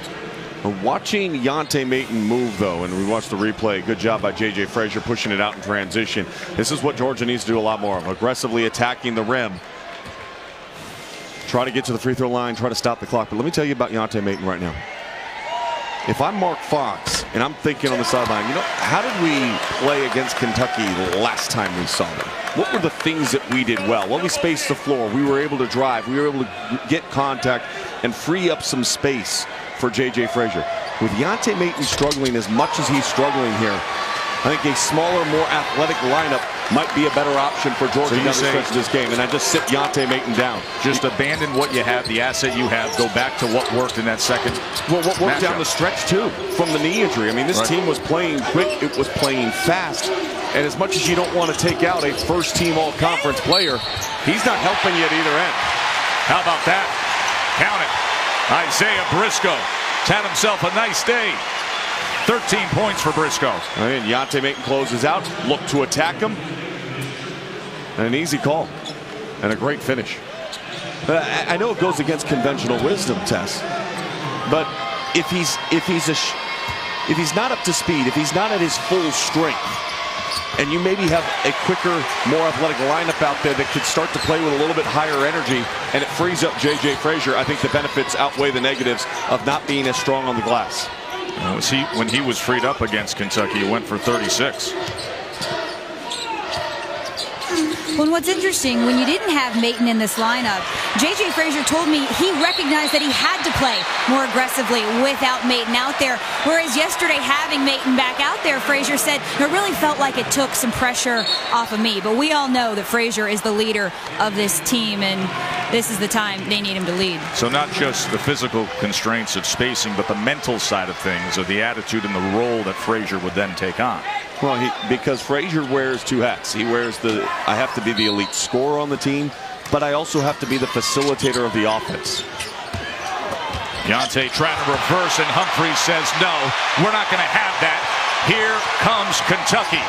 Watching Deontay Mayton move, though, and we watched the replay, good job by J.J. Frazier pushing it out in transition. This is what Georgia needs to do a lot more of, aggressively attacking the rim. Try to get to the free throw line, try to stop the clock. But let me tell you about Deontay Mayton right now. If I'm Mark Fox and I'm thinking on the sideline, you know, how did we play against Kentucky the last time we saw them? What were the things that we did well? Well, we spaced the floor. We were able to drive. We were able to get contact and free up some space for J.J. Frazier. With Deontay Mayton struggling as much as he's struggling here, I think a smaller, more athletic lineup might be a better option for Georgia down the stretch of this game. And I just sit Deontay Mayton down. Just abandon what you have, the asset you have, go back to what worked in that second. Well, what worked down the stretch, too, from the knee injury. I mean, this team was playing quick. It was playing fast. And as much as you don't want to take out a first-team all-conference player, he's not helping you at either end. How about that? Count it. Isaiah Briscoe had himself a nice day. 13 points for Briscoe. And Deontay Mayton closes out, look to attack him. And an easy call. And a great finish. I know it goes against conventional wisdom, Tess. But if he's not up to speed, if he's not at his full strength, and you maybe have a quicker, more athletic lineup out there that could start to play with a little bit higher energy, and it frees up J.J. Frazier, I think the benefits outweigh the negatives of not being as strong on the glass. When he was freed up against Kentucky, he went for 36. Well, what's interesting, when you didn't have Mayton in this lineup, J.J. Frazier told me he recognized that he had to play more aggressively without Maton out there. Whereas yesterday, having Maton back out there, Frazier said it really felt like it took some pressure off of me. But we all know that Frazier is the leader of this team, and this is the time they need him to lead. So not just the physical constraints of spacing, but the mental side of things, of the attitude and the role that Frazier would then take on. Well, because Frazier wears two hats. He wears I have to be the elite scorer on the team, but I also have to be the facilitator of the offense. Deontay trying to reverse, and Humphries says, no, we're not going to have that. Here comes Kentucky.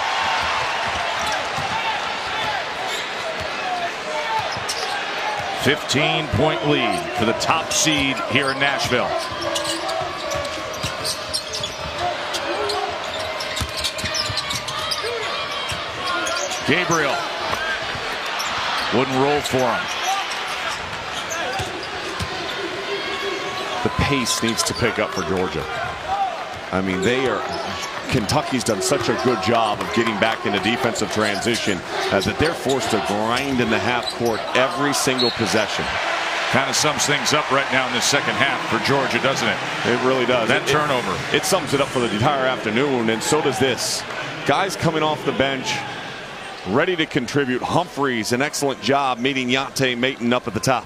A 15-point lead for the top seed here in Nashville. Gabriel wouldn't roll for him. The pace needs to pick up for Georgia. I mean, Kentucky's done such a good job of getting back into defensive transition that they're forced to grind in the half court every single possession. Kind of sums things up right now in the second half for Georgia, doesn't it? It really does. That turnover. It sums it up for the entire afternoon, and so does this. Guys coming off the bench, ready to contribute. Humphries, an excellent job meeting Deontay Maton up at the top.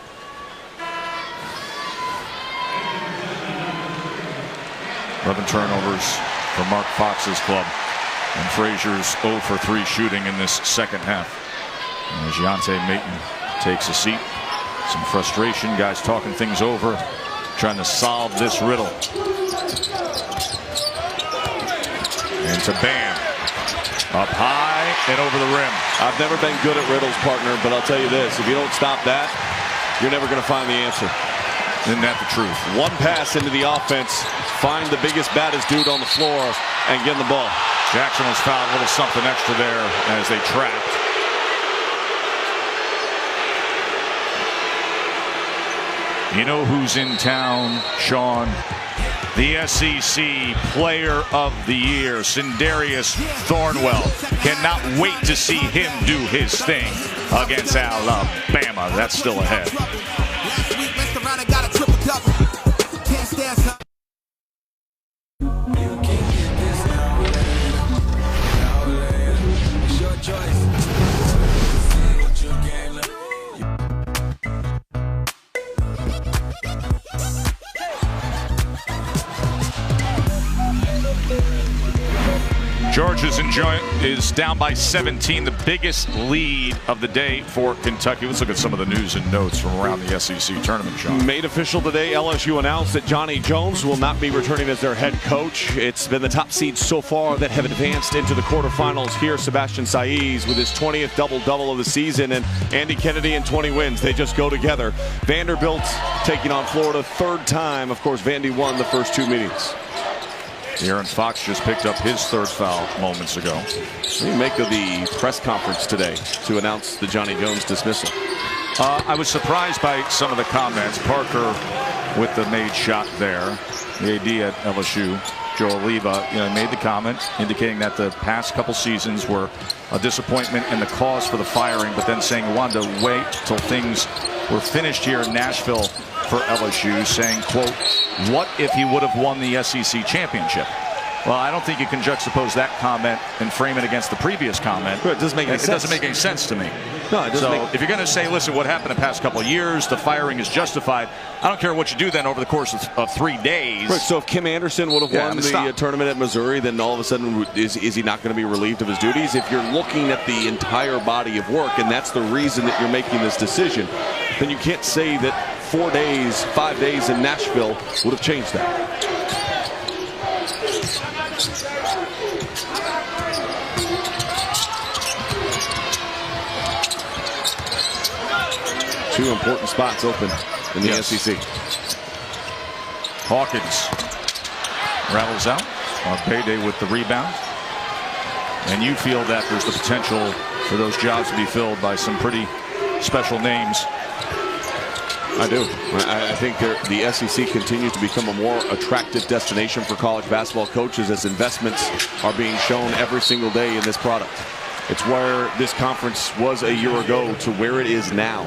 Turnovers for Mark Fox's club, and Frazier's 0 for 3 shooting in this second half. And as Deontay Maton takes a seat, some frustration, guys talking things over, trying to solve this riddle. And to Bam, up high and over the rim. I've never been good at riddles, partner, but I'll tell you this: if you don't stop that, you're never going to find the answer. Isn't that the truth? One pass into the offense, find the biggest, baddest dude on the floor, and get the ball. Jackson was fouled, a little something extra there as they trapped. You know who's in town, Sean? The SEC Player of the Year, Sindarius Thornwell. Cannot wait to see him do his thing against Alabama. That's still ahead. Georgia's is down by 17, the biggest lead of the day for Kentucky. Let's look at some of the news and notes from around the SEC tournament, Sean. Made official today, LSU announced that Johnny Jones will not be returning as their head coach. It's been the top seeds so far that have advanced into the quarterfinals here. Sebastian Saiz with his 20th double-double of the season, and Andy Kennedy and 20 wins. They just go together. Vanderbilt taking on Florida, third time. Of course, Vandy won the first 2 meetings. Aaron Fox just picked up his third foul moments ago. What do you make of the press conference today to announce the Johnny Jones dismissal? I was surprised by some of the comments. Parker with the made shot there. The AD at LSU, Joe Oliva, made the comment indicating that the past couple seasons were a disappointment and the cause for the firing, but then saying he wanted to wait till things were finished here in Nashville for LSU, saying, quote, what if he would have won the SEC championship? Well, I don't think you can juxtapose that comment and frame it against the previous comment. It doesn't make any sense. It doesn't make any sense to me. No, it doesn't. If you're going to say, listen, what happened the past couple of years, the firing is justified, I don't care what you do then over the course of 3 days. Right, so if Kim Anderson would have won the tournament at Missouri, then all of a sudden is he not going to be relieved of his duties? If you're looking at the entire body of work and that's the reason that you're making this decision, then you can't say that 4 days, 5 days in Nashville would have changed that. Two important spots open in the SEC. Hawkins rattles out on payday with the rebound. And you feel that there's the potential for those jobs to be filled by some pretty special names. I do. I think the SEC continues to become a more attractive destination for college basketball coaches as investments are being shown every single day in this product. It's where this conference was a year ago to where it is now.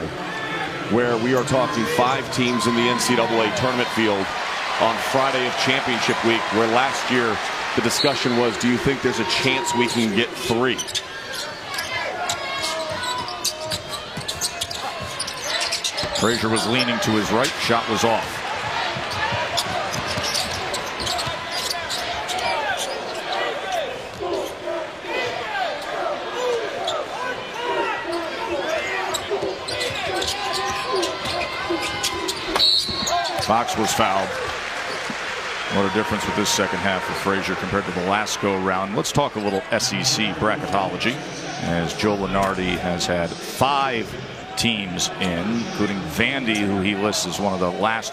where we are talking 5 teams in the NCAA tournament field on Friday of championship week, where last year the discussion was, do you think there's a chance we can get 3? Frazier was leaning to his right, shot was off. Fox was fouled. What a difference with this second half for Frazier compared to the last go round. Let's talk a little SEC bracketology, as Joe Lunardi has had 5 teams in, including Vandy, who he lists as one of the last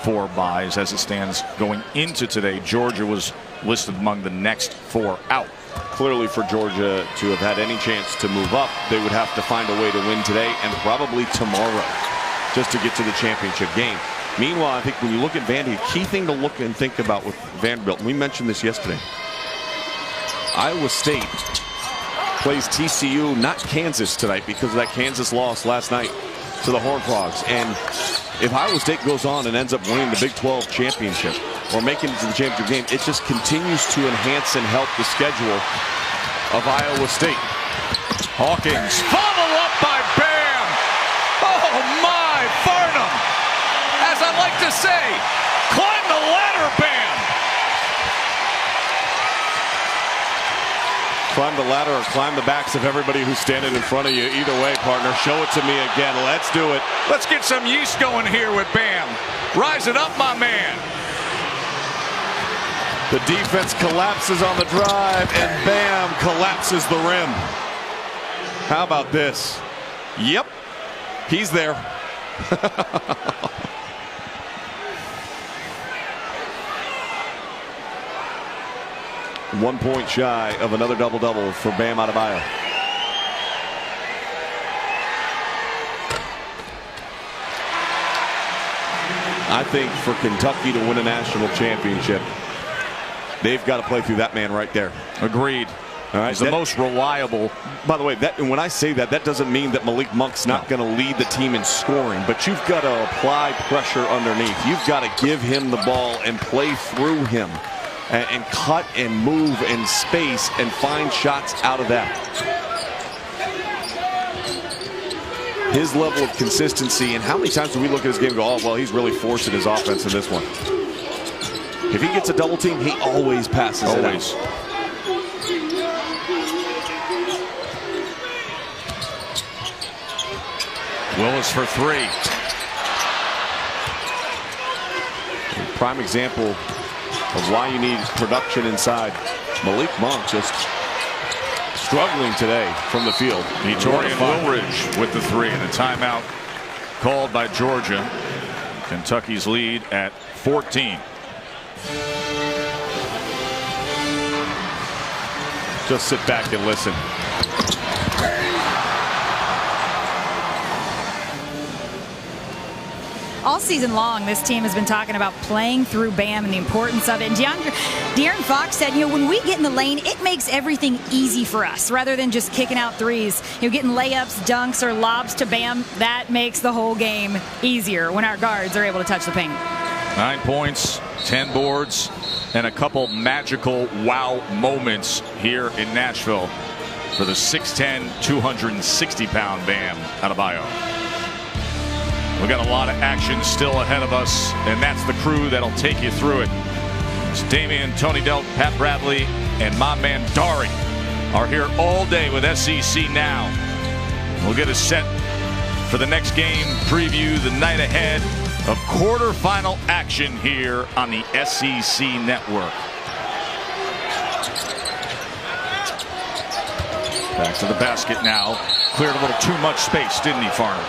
4 buys. As it stands going into today, Georgia was listed among the next 4 out. Clearly, for Georgia to have had any chance to move up, they would have to find a way to win today and probably tomorrow just to get to the championship game. Meanwhile, I think when you look at Vandy, a key thing to look and think about with Vanderbilt, and we mentioned this yesterday, Iowa State plays TCU, not Kansas, tonight because of that Kansas loss last night to the Horned Frogs. And if Iowa State goes on and ends up winning the Big 12 championship or making it to the championship game, it just continues to enhance and help the schedule of Iowa State. Hawkins, follow up by Bam. Oh my, Farnham. As I like to say, climb the ladder, Bam. Climb the ladder or climb the backs of everybody who's standing in front of you. Either way, partner, show it to me again. Let's do it. Let's get some yeast going here with Bam. Rise it up, my man. The defense collapses on the drive, and Bam collapses the rim. How about this? Yep, he's there. 1 point shy of another double-double for Bam Adebayo. I think for Kentucky to win a national championship, they've got to play through that man right there. Agreed. All right, he's the most reliable. By the way, when I say that, that doesn't mean that Malik Monk's not going to lead the team in scoring, but you've got to apply pressure underneath. You've got to give him the ball and play through him. And cut and move and space and find shots out of that. His level of consistency, and how many times do we look at his game and go, oh, well, he's really forcing his offense in this one. If he gets a double team, he always passes it out. Willis for 3. Prime example of why you need production inside. Malik Monk just struggling today from the field. Etorian Woolridge with the 3, and a timeout called by Georgia. Kentucky's lead at 14. Just sit back and listen. All season long, this team has been talking about playing through Bam and the importance of it. And De'Aaron Fox said, when we get in the lane, it makes everything easy for us rather than just kicking out threes. Getting layups, dunks, or lobs to Bam, that makes the whole game easier when our guards are able to touch the paint. 9 points, 10 boards, and a couple magical wow moments here in Nashville for the 6'10", 260-pound Bam Adebayo. We've got a lot of action still ahead of us, and that's the crew that'll take you through it. It's Damian, Tony Delk, Pat Bradley, and my man Dari are here all day with SEC Now. We'll get us set for the next game, preview the night ahead of quarterfinal action here on the SEC Network. Back to the basket now. Cleared a little too much space, didn't he, Farner?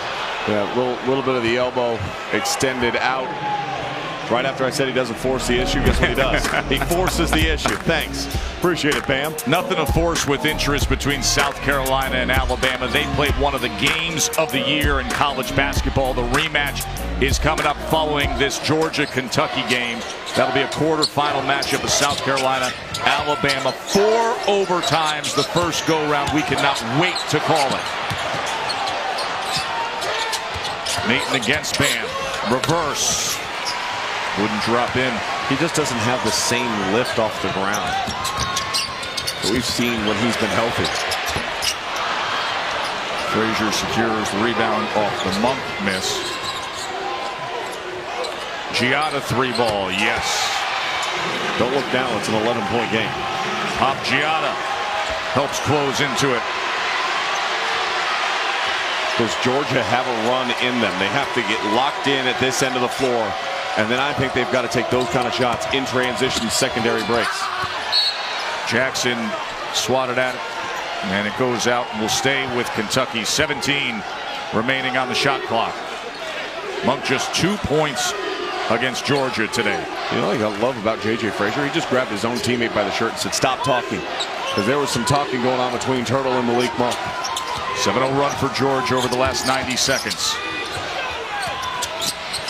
Yeah, little bit of the elbow extended out. Right after I said he doesn't force the issue, guess what he does? He forces the issue. Thanks. Appreciate it, Bam. Nothing to force with interest between South Carolina and Alabama. They played one of the games of the year in college basketball. The rematch is coming up following this Georgia-Kentucky game. That'll be a quarterfinal matchup of South Carolina, Alabama. 4 overtimes the first go-round. We cannot wait to call it. Maton against Bam. Reverse. Wouldn't drop in. He just doesn't have the same lift off the ground that we've seen when he's been healthy. Frazier secures the rebound off the Monk miss. Giada 3-ball, yes. Don't look now, it's an 11-point game. Pop Giada helps close into it. Does Georgia have a run in them? They have to get locked in at this end of the floor. And then I think they've got to take those kind of shots in transition, secondary breaks. Jackson swatted at it, and it goes out and will stay with Kentucky. 17 remaining on the shot clock. Monk just 2 points against Georgia today. You know what I love about J.J. Frazier? He just grabbed his own teammate by the shirt and said, stop talking. Because there was some talking going on between Turtle and Malik Monk. 7-0 run for Georgia over the last 90 seconds.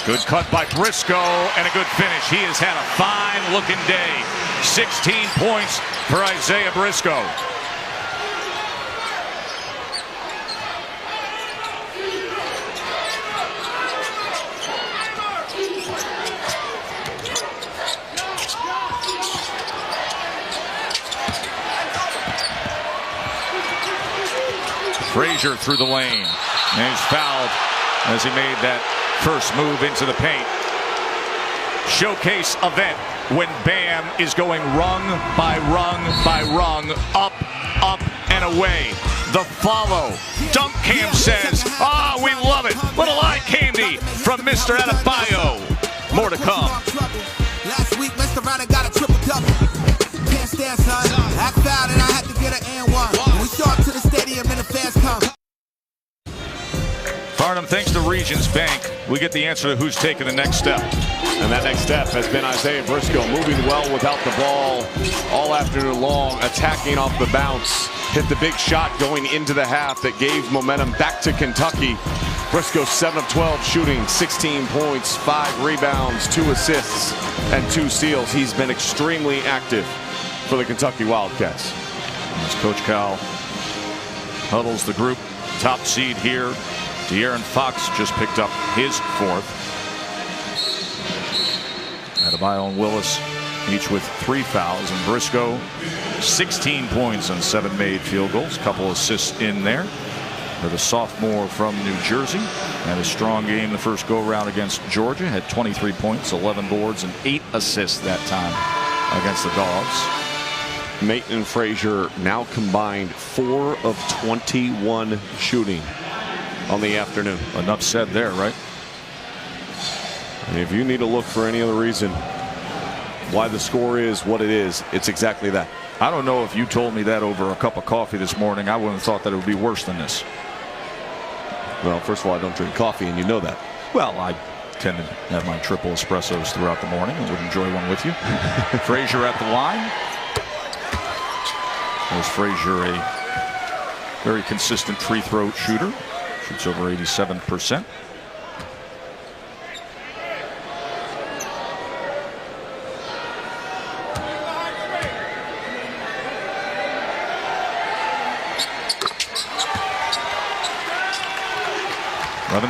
Good cut by Briscoe and a good finish. He has had a fine-looking day. 16 points for Isaiah Briscoe. Frazier through the lane. And he's fouled as he made that first move into the paint. Showcase event when Bam is going rung by rung by rung, up, up, and away. The follow. Dunk Cam says, we love it. Little eye candy from Mr. Adebayo. More to come. Last week, Mr. Ryder got a triple-double. Can't stand, son. I fouled and I had to get an and-one. We show up to the stadium and the fans come. Farnham, thanks to Regions Bank, we get the answer to who's taking the next step. And that next step has been Isaiah Briscoe, moving well without the ball all afternoon long, attacking off the bounce. Hit the big shot going into the half that gave momentum back to Kentucky. Briscoe 7 of 12 shooting, 16 points, 5 rebounds, 2 assists, and 2 steals. He's been extremely active for the Kentucky Wildcats. As Coach Cal huddles the group, top seed here. De'Aaron Fox just picked up his 4th. Adebayo and Willis each with 3 fouls, and Briscoe 16 points on 7 made field goals, couple assists in there for the sophomore from New Jersey. Had a strong game the first go round against Georgia, had 23 points, 11 boards, and 8 assists that time against the Dogs. Maton and Frazier now combined 4 of 21 shooting on the afternoon. Enough said there, right? And if you need to look for any other reason why the score is what it is, it's exactly that. I don't know if you told me that over a cup of coffee this morning, I wouldn't have thought that it would be worse than this. Well, first of all, I don't drink coffee, and you know that. Well, I tend to have my triple espressos throughout the morning. I would enjoy one with you. Frazier at the line. There's Frazier, a very consistent free throw shooter. Shoots over 87%.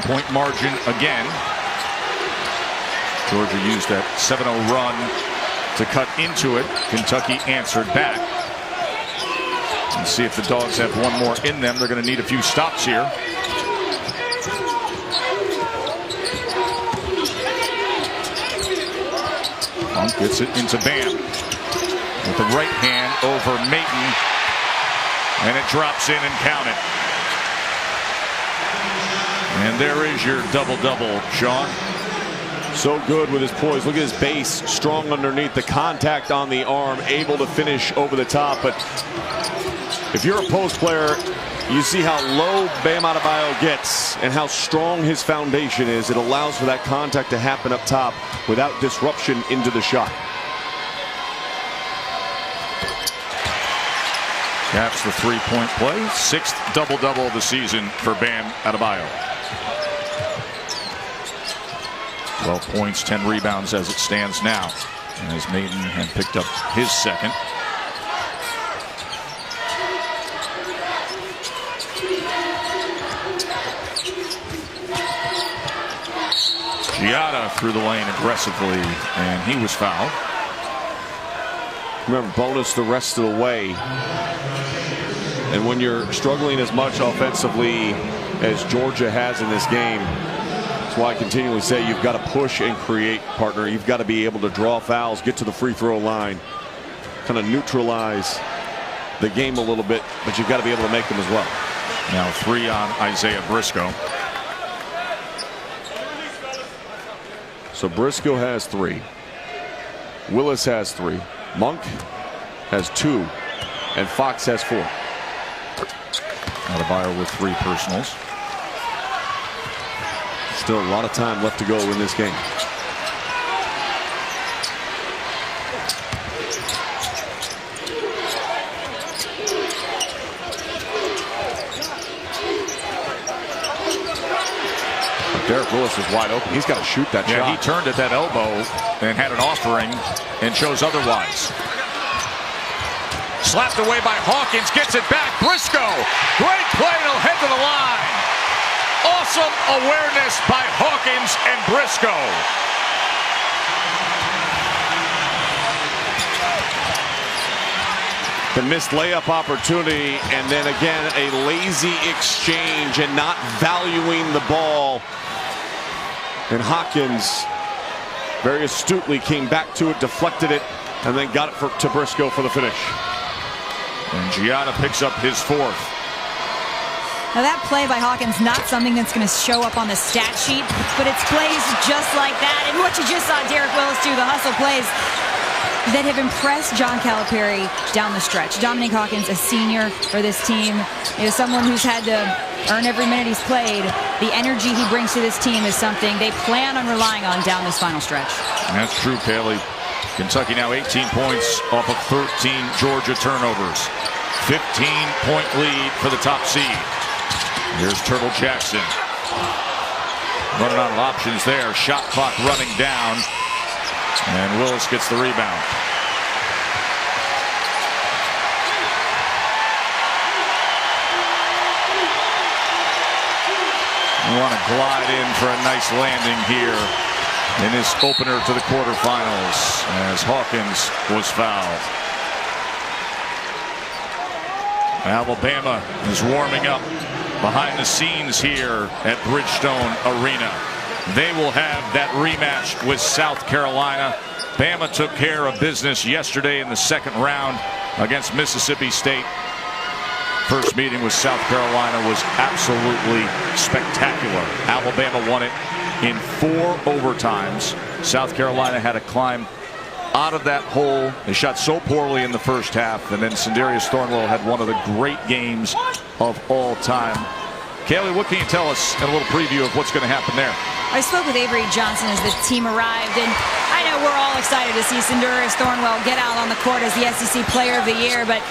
Point margin again. Georgia used that 7-0 run to cut into it. Kentucky answered back. And see if the Dogs have one more in them. They're going to need a few stops here. Monk gets it into Bam with the right hand over Maton, and it drops in and counted. And there is your double-double, Sean. So good with his poise. Look at his base, strong underneath, the contact on the arm, able to finish over the top. But if you're a post player, you see how low Bam Adebayo gets and how strong his foundation is. It allows for that contact to happen up top without disruption into the shot. Caps the three-point play. 6th double-double of the season for Bam Adebayo. 12 points, 10 rebounds as it stands now. And as Maton had picked up his 2nd. Giada through the lane aggressively, and he was fouled. Remember, bonus the rest of the way. And when you're struggling as much offensively as Georgia has in this game, that's why I continually say you've got to push and create, partner. You've got to be able to draw fouls, get to the free throw line, kind of neutralize the game a little bit, but you've got to be able to make them as well. Now 3 on Isaiah Briscoe. So Briscoe has 3. Willis has 3. Monk has 2. And Fox has 4. Adebayo with 3 personals. Still a lot of time left to go in this game. Derek Willis is wide open. He's got to shoot that shot. Yeah, he turned at that elbow and had an offering and chose otherwise. Slapped away by Hawkins, gets it back. Briscoe, great play, and he'll head to the line. Awesome awareness by Hawkins and Briscoe. The missed layup opportunity, and then again a lazy exchange and not valuing the ball. And Hawkins very astutely came back to it, deflected it, and then got it to Briscoe for the finish. And Giada picks up his 4th. Now that play by Hawkins, not something that's going to show up on the stat sheet, but it's plays just like that. And what you just saw Derek Willis do, the hustle plays that have impressed John Calipari down the stretch. Dominique Hawkins, a senior for this team, is someone who's had to earn every minute he's played. The energy he brings to this team is something they plan on relying on down this final stretch. And that's true, Kaylee. Kentucky now 18 points off of 13 Georgia turnovers. 15-point lead for the top seed. Here's Turtle Jackson. Running out of options there. Shot clock running down. And Willis gets the rebound. We want to glide in for a nice landing here in this opener to the quarterfinals as Hawkins was fouled. Alabama is warming up behind the scenes here at Bridgestone Arena. They will have that rematch with South Carolina. Bama took care of business yesterday in the 2nd round against Mississippi State. First meeting with South Carolina was absolutely spectacular. Alabama won it in 4 overtimes. South Carolina had to climb out of that hole. They shot so poorly in the first half, and then Sindarius Thornwell had one of the great games of all time. Kaylee, what can you tell us in a little preview of what's going to happen there? I spoke with Avery Johnson as the team arrived, and I know we're all excited to see Sindarius Thornwell get out on the court as the SEC Player of the Year, but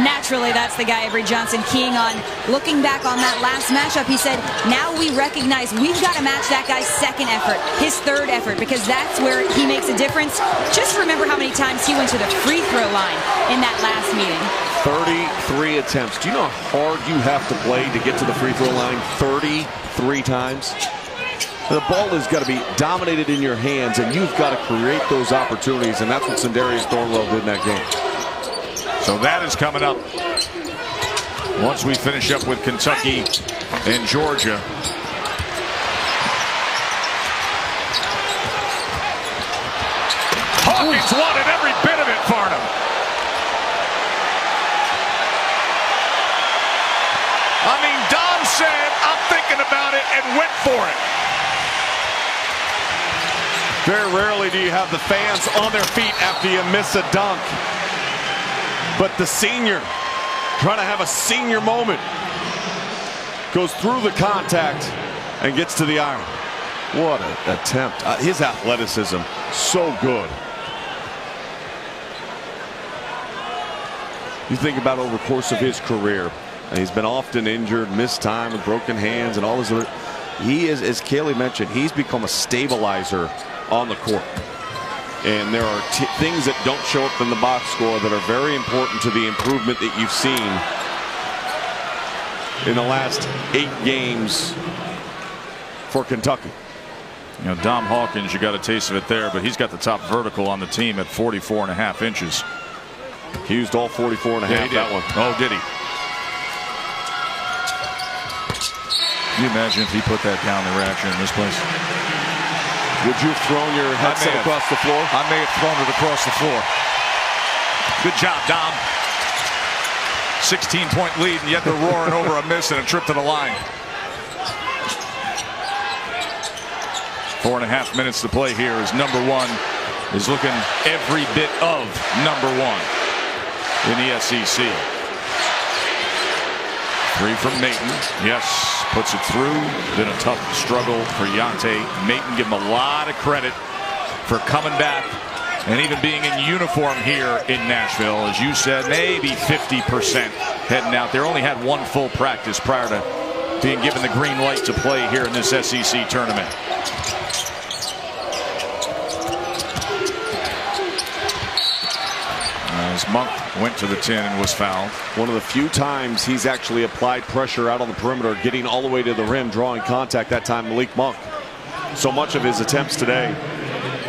naturally that's the guy Avery Johnson keying on. Looking back on that last matchup, he said, now we recognize we've got to match that guy's 2nd effort, his 3rd effort, because that's where he makes a difference. Just remember how many times he went to the free throw line in that last meeting. 33 attempts. Do you know how hard you have to play to get to the free throw line 33 times? The ball has got to be dominated in your hands, and you've got to create those opportunities, and that's what Sindarius Thornwell did in that game. So that is coming up once we finish up with Kentucky and Georgia. Hawkins wanted every bit of it, Farnham. I mean, Dom said, I'm thinking about it, and went for it. Very rarely do you have the fans on their feet after you miss a dunk. But the senior, trying to have a senior moment, goes through the contact and gets to the iron. What an attempt. His athleticism, so good. You think about over the course of his career, and he's been often injured, missed time with broken hands and all this other. He is, as Kaylee mentioned, he's become a stabilizer on the court. And there are things that don't show up in the box score that are very important to the improvement that you've seen in the last 8 games for Kentucky. You know, Dom Hawkins, you got a taste of it there, but he's got the top vertical on the team at 44.5 inches. He used all 44.5 that one. Oh, did he? Can you imagine if he put that down, the reaction in this place? Would you have thrown your headset across the floor? I may have thrown it across the floor. Good job, Dom. 16-point lead, and yet they're roaring over a miss and a trip to the line. 4.5 minutes to play here as number one is looking every bit of number one in the SEC. 3 from Maton. Yes, puts it through. Been a tough struggle for Yante. Maton, give him a lot of credit for coming back and even being in uniform here in Nashville. As you said, maybe 50% heading out there. Only had one full practice prior to being given the green light to play here in this SEC tournament. As Monk went to the 10 and was fouled. One of the few times he's actually applied pressure out on the perimeter, getting all the way to the rim, drawing contact that time, Malik Monk. So much of his attempts today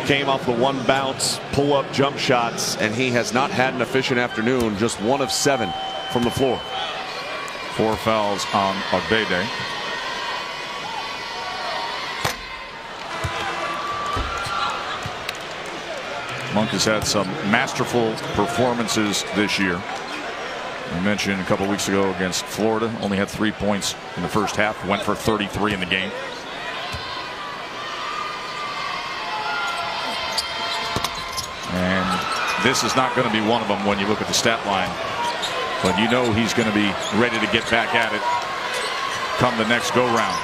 came off the one bounce, pull-up jump shots, and he has not had an efficient afternoon, just 1 of 7 from the floor. 4 fouls on Ogbede. Monk has had some masterful performances this year. I mentioned a couple weeks ago against Florida, only had 3 points in the first half, went for 33 in the game. And this is not going to be one of them when you look at the stat line. But you know he's going to be ready to get back at it come the next go-round.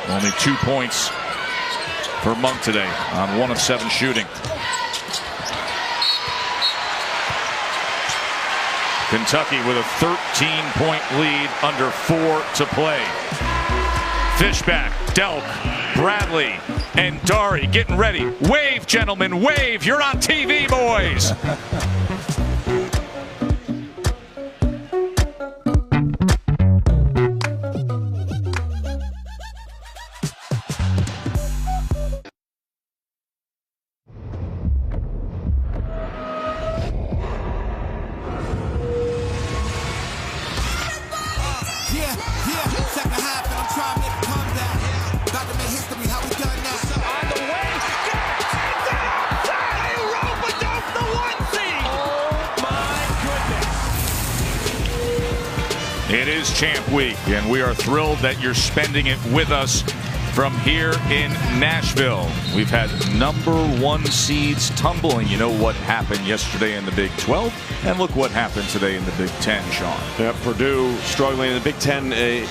Only 2 points for Monk today on 1 of 7 shooting. Kentucky with a 13-point lead under 4 to play. Fishback, Delk, Bradley, and Dari getting ready. Wave, gentlemen, wave. You're on TV, boys. It is Champ Week, and we are thrilled that you're spending it with us from here in Nashville. We've had number 1 seeds tumbling. You know what happened yesterday in the Big 12, and look what happened today in the Big 10, Sean. Yeah, Purdue struggling in the Big 10. A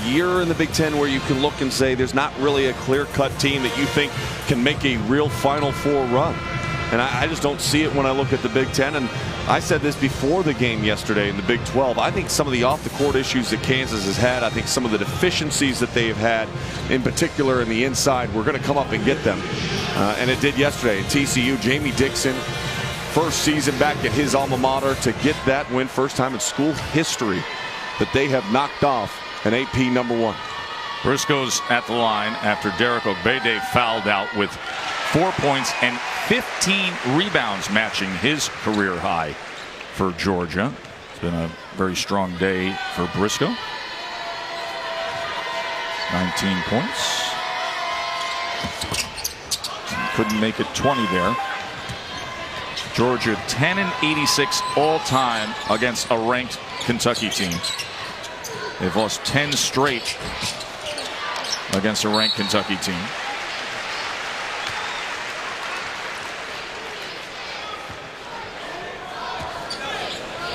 year in the Big 10 where you can look and say there's not really a clear-cut team that you think can make a real Final Four run. And I just don't see it when I look at the Big 10. And I said this before the game yesterday in the Big 12. I think some of the off-the-court issues that Kansas has had, I think some of the deficiencies that they've had, in particular in the inside, we're going to come up and get them. And it did yesterday at TCU. Jamie Dixon, first season back at his alma mater to get that win. First time in school history that they have knocked off an AP number 1. Briscoe's at the line after Derek Ogbede fouled out with 4 points and 15 rebounds, matching his career high for Georgia. It's been a very strong day for Briscoe. 19 points. Couldn't make it 20 there. Georgia 10-86 all-time against a ranked Kentucky team. They've lost 10 straight against a ranked Kentucky team.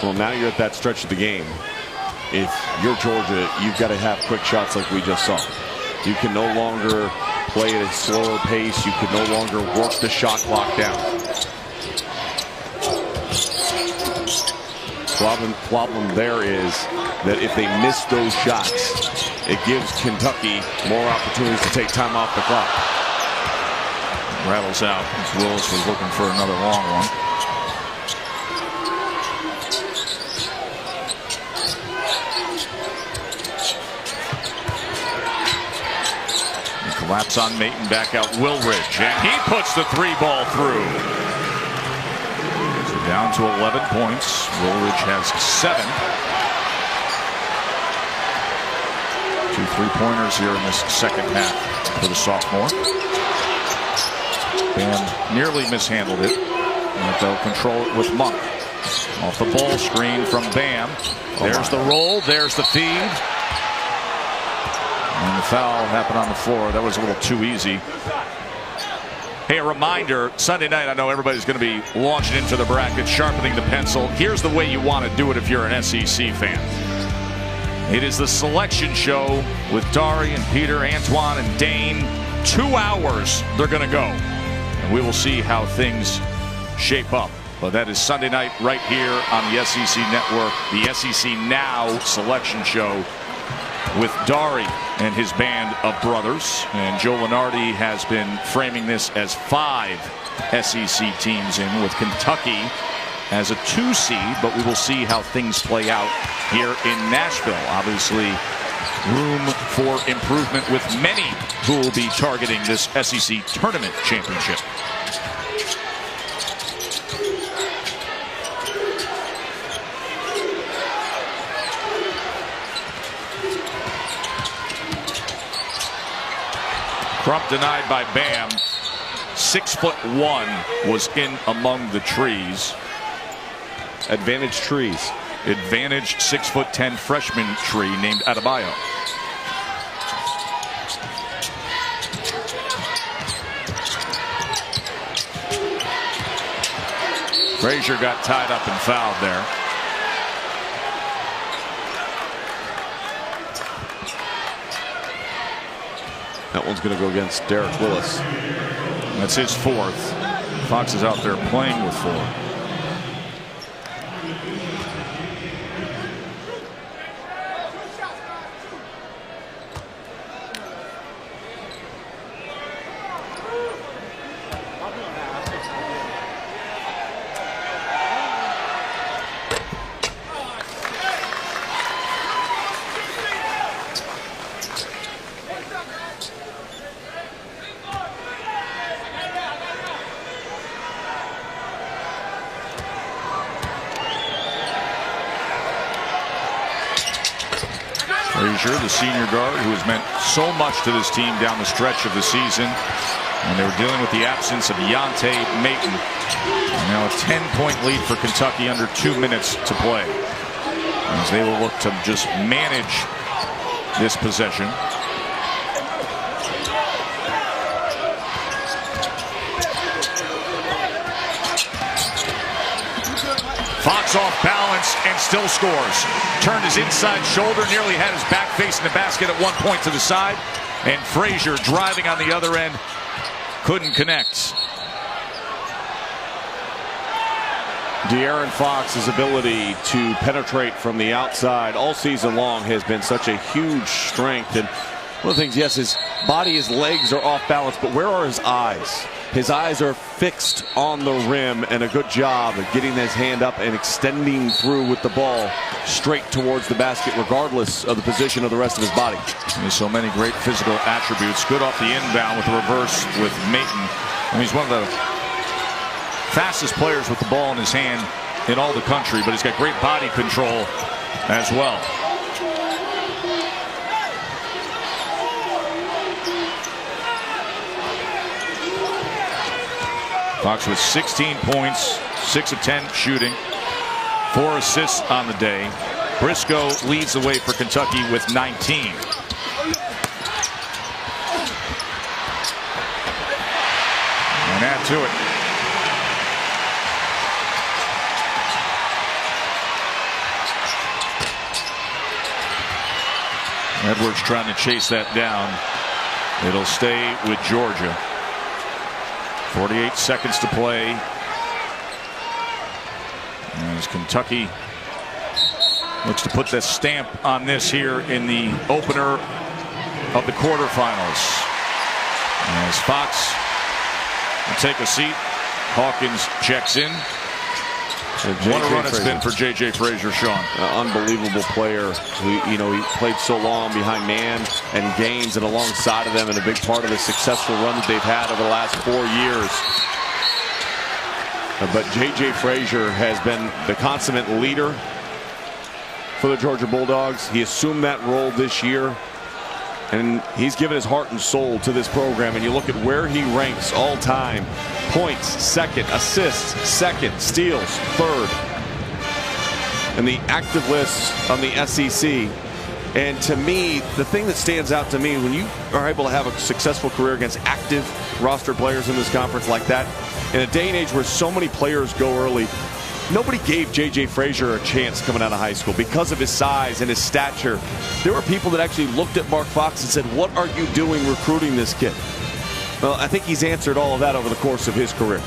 Well, now you're at that stretch of the game. If you're Georgia, you've got to have quick shots like we just saw. You can no longer play at a slower pace. You can no longer work the shot clock down. Problem there is that if they miss those shots, it gives Kentucky more opportunities to take time off the clock. Rattles out as Willis was looking for another long one. Collapse on Mayton, back out Willridge, and he puts the 3-ball through. So down to 11 points. Willridge has 7. 2 3-pointers here in this second half for the sophomore. Bam nearly mishandled it, but they'll control it with Monk. Off the ball screen from Bam. There's the roll, there's the feed. And the foul happened on the floor. That was a little too easy. Hey, a reminder, Sunday night, I know everybody's going to be launching into the bracket, sharpening the pencil. Here's the way you want to do it if you're an SEC fan. It is the selection show with Dari and Peter, Antoine and Dane. 2 hours they're going to go. And we will see how things shape up. But that is Sunday night right here on the SEC Network, the SEC Now selection show with Dari and his band of brothers. And Joe Lunardi has been framing this as 5 SEC teams in, with Kentucky as a 2 seed, but we will see how things play out here in Nashville. Obviously, room for improvement with many who will be targeting this SEC tournament championship. Crump denied by Bam. 6'1" was in among the trees. Advantage trees. Advantage 6'10" freshman tree named Adebayo. Frazier got tied up and fouled there. That one's going to go against Derek Willis. That's his 4th. Fox is out there playing with 4. Frazier, the senior guard, who has meant so much to this team down the stretch of the season. And they were dealing with the absence of Yante Mayton. And now a 10-point lead for Kentucky under 2 minutes to play, as they will look to just manage this possession. Fox off balance and still scores. Turned his inside shoulder, nearly had his back facing the basket at one point to the side. And Frazier driving on the other end, couldn't connect. De'Aaron Fox's ability to penetrate from the outside all season long has been such a huge strength. And one of the things, yes, his body, his legs are off balance, but where are his eyes? His eyes are fixed on the rim, and a good job of getting his hand up and extending through with the ball straight towards the basket, regardless of the position of the rest of his body. There's so many great physical attributes. Good off the inbound with the reverse with Mayton. I mean, he's one of the fastest players with the ball in his hand in all the country, but he's got great body control as well. Fox with 16 points, 6 of 10 shooting, 4 assists on the day. Briscoe leads the way for Kentucky with 19. And add to it. Edwards trying to chase that down. It'll stay with Georgia. 48 seconds to play as Kentucky looks to put the stamp on this here in the opener of the quarterfinals. As Fox will take a seat, Hawkins checks in. What a run it's been for J.J. Frazier, Sean. Unbelievable player. He played so long behind Man and Gaines and alongside of them, and a big part of the successful run that they've had over the last 4 years. But J.J. Frazier has been the consummate leader for the Georgia Bulldogs. He assumed that role this year, and he's given his heart and soul to this program. And you look at where he ranks all time: points, second; assists, second; steals, third. And the active list on the SEC. And to me, the thing that stands out to me, when you are able to have a successful career against active roster players in this conference like that, in a day and age where so many players go early, nobody gave J.J. Frazier a chance coming out of high school because of his size and his stature. There were people that actually looked at Mark Fox and said, "What are you doing recruiting this kid?" Well, I think he's answered all of that over the course of his career.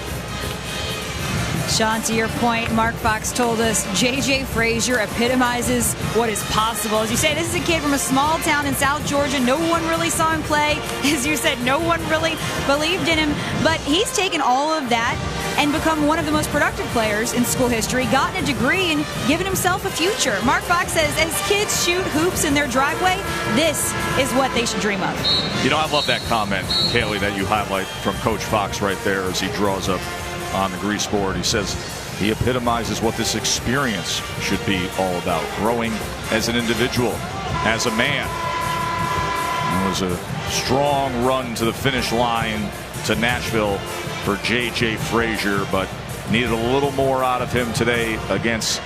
Sean, to your point, Mark Fox told us J.J. Frazier epitomizes what is possible. As you say, this is a kid from a small town in South Georgia. No one really saw him play. As you said, no one really believed in him. But he's taken all of that and become one of the most productive players in school history, gotten a degree, and given himself a future. Mark Fox says, as kids shoot hoops in their driveway, this is what they should dream of. I love that comment, Kaylee, that you highlight from Coach Fox right there as he draws up on the grease board. He says he epitomizes what this experience should be all about: growing as an individual, as a man. It was a strong run to the finish line to Nashville for J.J. Frazier, but needed a little more out of him today against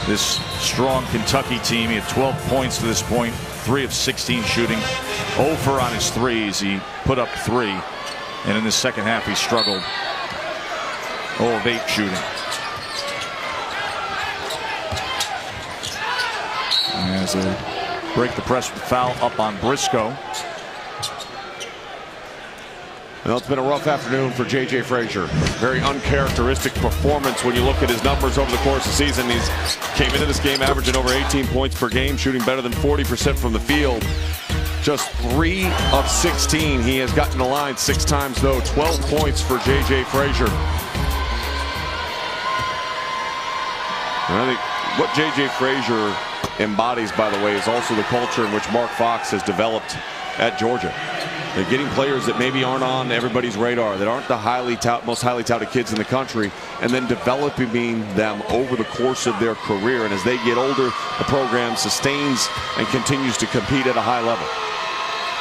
this strong Kentucky team. He had 12 points to this point, 3 of 16 shooting, 0 for on his threes. He put up 3, and in the second half he struggled. 0 of 8 shooting. As they break the press with foul up on Briscoe. Well, it's been a rough afternoon for J.J. Frazier. Very uncharacteristic performance when you look at his numbers over the course of the season. He's came into this game averaging over 18 points per game, shooting better than 40% from the field. Just 3 of 16. He has gotten the line 6 times, though. 12 points for J.J. Frazier. And I think what J.J. Frazier embodies, by the way, is also the culture in which Mark Fox has developed at Georgia. They're getting players that maybe aren't on everybody's radar, that aren't the most highly touted kids in the country, and then developing them over the course of their career. And as they get older, the program sustains and continues to compete at a high level.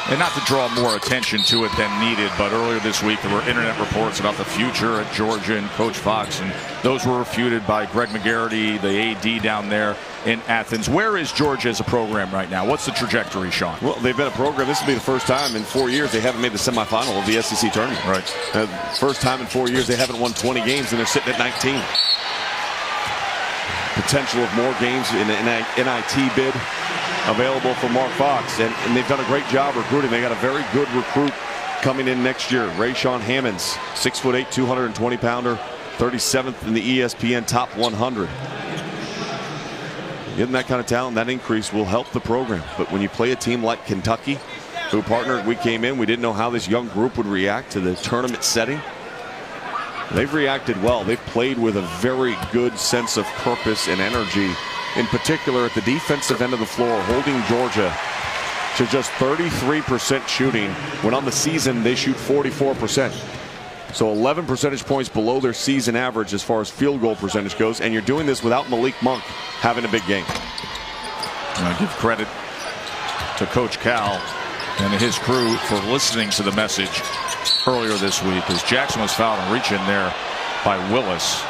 And not to draw more attention to it than needed, but earlier this week there were internet reports about the future at Georgia and Coach Fox, and those were refuted by Greg McGarity, the AD down there in Athens. Where is Georgia as a program right now? What's the trajectory, Sean? Well, they've been a program. This will be the first time in 4 years they haven't made the semifinal of the SEC tournament. Right. First time in 4 years they haven't won 20 games, and they're sitting at 19. Potential of more games in an NIT bid available for Mark Fox, and they've done a great job recruiting. They got a very good recruit coming in next year. Rayshawn Hammonds, 6'8", 220-pounder, 37th in the ESPN Top 100. Getting that kind of talent, that increase will help the program. But when you play a team like Kentucky, who partnered, we came in, we didn't know how this young group would react to the tournament setting. They've reacted well. They've played with a very good sense of purpose and energy, in particular at the defensive end of the floor, holding Georgia to just 33% shooting, when on the season they shoot 44%. So 11 percentage points below their season average as far as field goal percentage goes, and you're doing this without Malik Monk having a big game. I give credit to Coach Cal and his crew for listening to the message earlier this week, as Jackson was fouled and reach in there by Willis.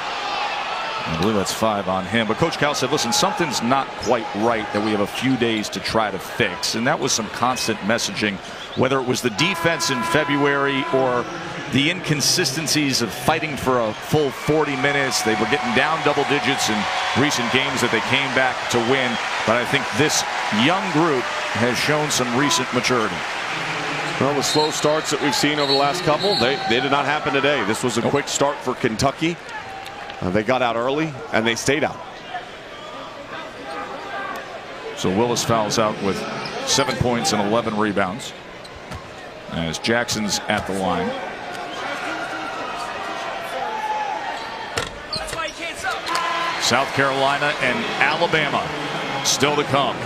I believe that's 5 on him. But Coach Cal said, listen, something's not quite right that we have a few days to try to fix. And that was some constant messaging, whether it was the defense in February or the inconsistencies of fighting for a full 40 minutes. They were getting down double digits in recent games that they came back to win. But I think this young group has shown some recent maturity. Well, the slow starts that we've seen over the last couple, they did not happen today. This was a quick start for Kentucky. They got out early, and they stayed out. So Willis fouls out with 7 points and 11 rebounds, as Jackson's at the line. South Carolina and Alabama still to come.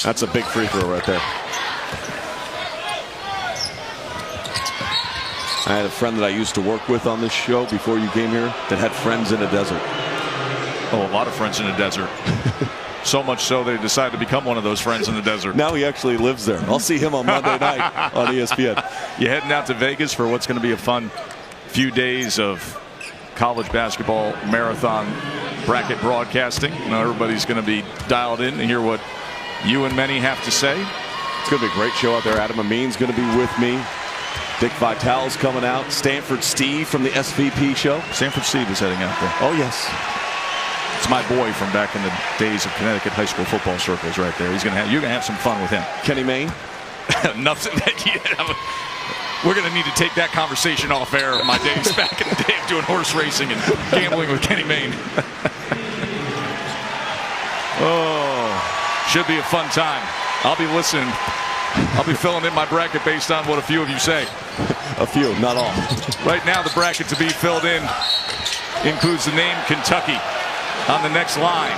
That's a big free throw right there. I had a friend that I used to work with on this show before you came here that had friends in the desert. Oh, a lot of friends in the desert. So much so they decided to become one of those friends in the desert. Now he actually lives there. I'll see him on Monday night on ESPN. You heading out to Vegas for what's going to be a fun few days of college basketball marathon bracket broadcasting. You know, everybody's going to be dialed in to hear what you and many have to say. It's going to be a great show out there. Adam Amin's going to be with me. Dick Vitale's coming out. Stanford Steve from the SVP show. Stanford Steve is heading out there. Oh, yes. It's my boy from back in the days of Connecticut high school football circles right there. You're going to have some fun with him. Kenny Mayne? Nothing. We're going to need to take that conversation off air. My days back in the day of doing horse racing and gambling with Kenny Mayne. Oh, should be a fun time. I'll be listening. I'll be filling in my bracket based on what a few of you say. A few, not all. Right now, the bracket to be filled in includes the name Kentucky on the next line.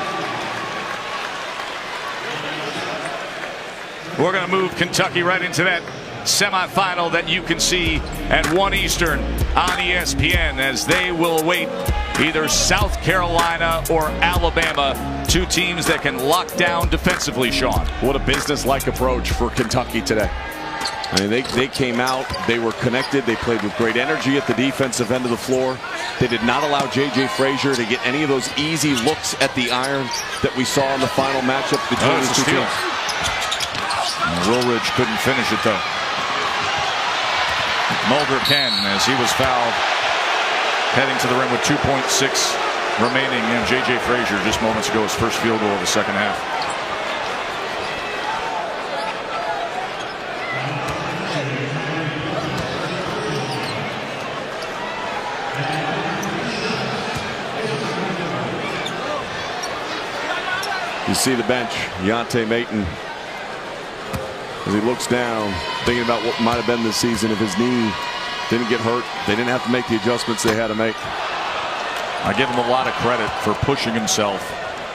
We're going to move Kentucky right into that semifinal that you can see at 1 Eastern on ESPN as they will await either South Carolina or Alabama, two teams that can lock down defensively, Sean. What a business-like approach for Kentucky today. I mean, they came out, they were connected, they played with great energy at the defensive end of the floor. They did not allow J.J. Frazier to get any of those easy looks at the iron that we saw in the final matchup between these two teams. Woolridge couldn't finish it, though. Mulder can, as he was fouled, heading to the rim with 2.6 remaining. And J.J. Frazier just moments ago his first field goal of the second half. You see the bench, Yante Mayton, as he looks down, thinking about what might have been this season if his knee didn't get hurt. They didn't have to make the adjustments they had to make. I give him a lot of credit for pushing himself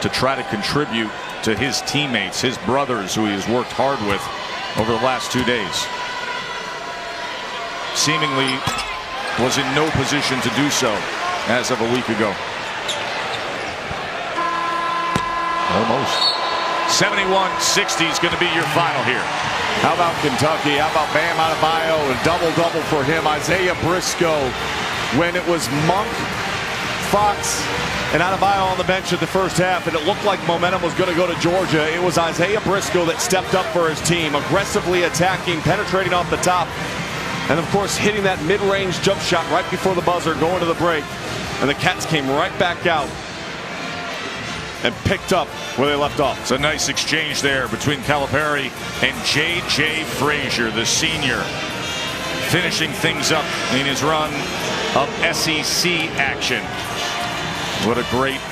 to try to contribute to his teammates, his brothers, who he has worked hard with over the last 2 days. Seemingly was in no position to do so as of a week ago. Almost. 71-60 is going to be your final here. How about Kentucky? How about Bam Adebayo? A double-double for him. Isaiah Briscoe. When it was Monk, Fox, and Adebayo on the bench at the first half, and it looked like momentum was going to go to Georgia, it was Isaiah Briscoe that stepped up for his team, aggressively attacking, penetrating off the top, and of course hitting that mid-range jump shot right before the buzzer, going to the break. And the Cats came right back out and picked up where they left off. It's a nice exchange there between Calipari and J.J. Frazier, the senior, finishing things up in his run of SEC action. What a great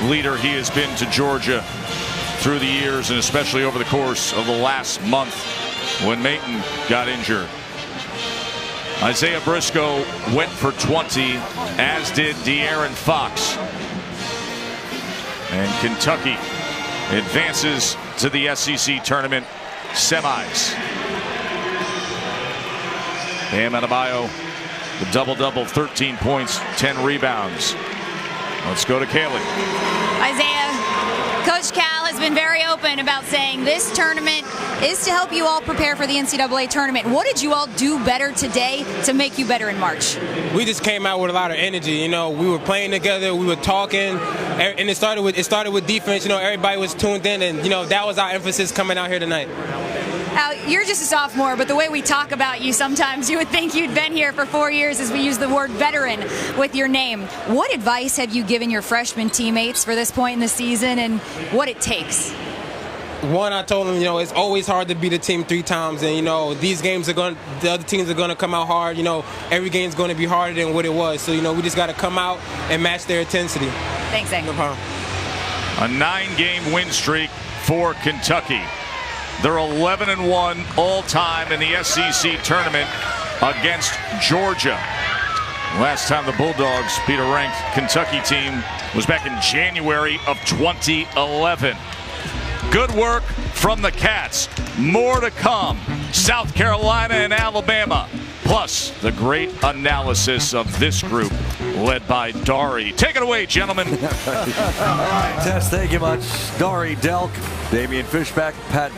leader he has been to Georgia through the years, and especially over the course of the last month when Mayton got injured. Isaiah Briscoe went for 20, as did De'Aaron Fox. And Kentucky advances to the SEC tournament semis. Bam Adebayo, the double-double, 13 points, 10 rebounds. Let's go to Kaylee. Isaiah, Coach Cal has been very open about saying this tournament is to help you all prepare for the NCAA tournament. What did you all do better today to make you better in March? We just came out with a lot of energy. You know, we were playing together, we were talking, and it started with defense. You know, everybody was tuned in, and you know that was our emphasis coming out here tonight. Now, you're just a sophomore, but the way we talk about you, sometimes you would think you'd been here for 4 years as we use the word veteran with your name. What advice have you given your freshman teammates for this point in the season and what it takes? One, I told them, you know, it's always hard to beat a team 3 times, and you know these games are going, the other teams are going to come out hard. You know, every game's going to be harder than what it was. So you know, we just got to come out and match their intensity. Thanks, Zach. No problem. A 9-game win streak for Kentucky. They're 11-1 all-time in the SEC tournament against Georgia. Last time the Bulldogs beat a ranked Kentucky team was back in January of 2011. Good work from the Cats. More to come. South Carolina and Alabama. Plus the great analysis of this group led by Dari. Take it away, gentlemen. All right, Tess, thank you much. Dari Delk, Damian Fishback, Pat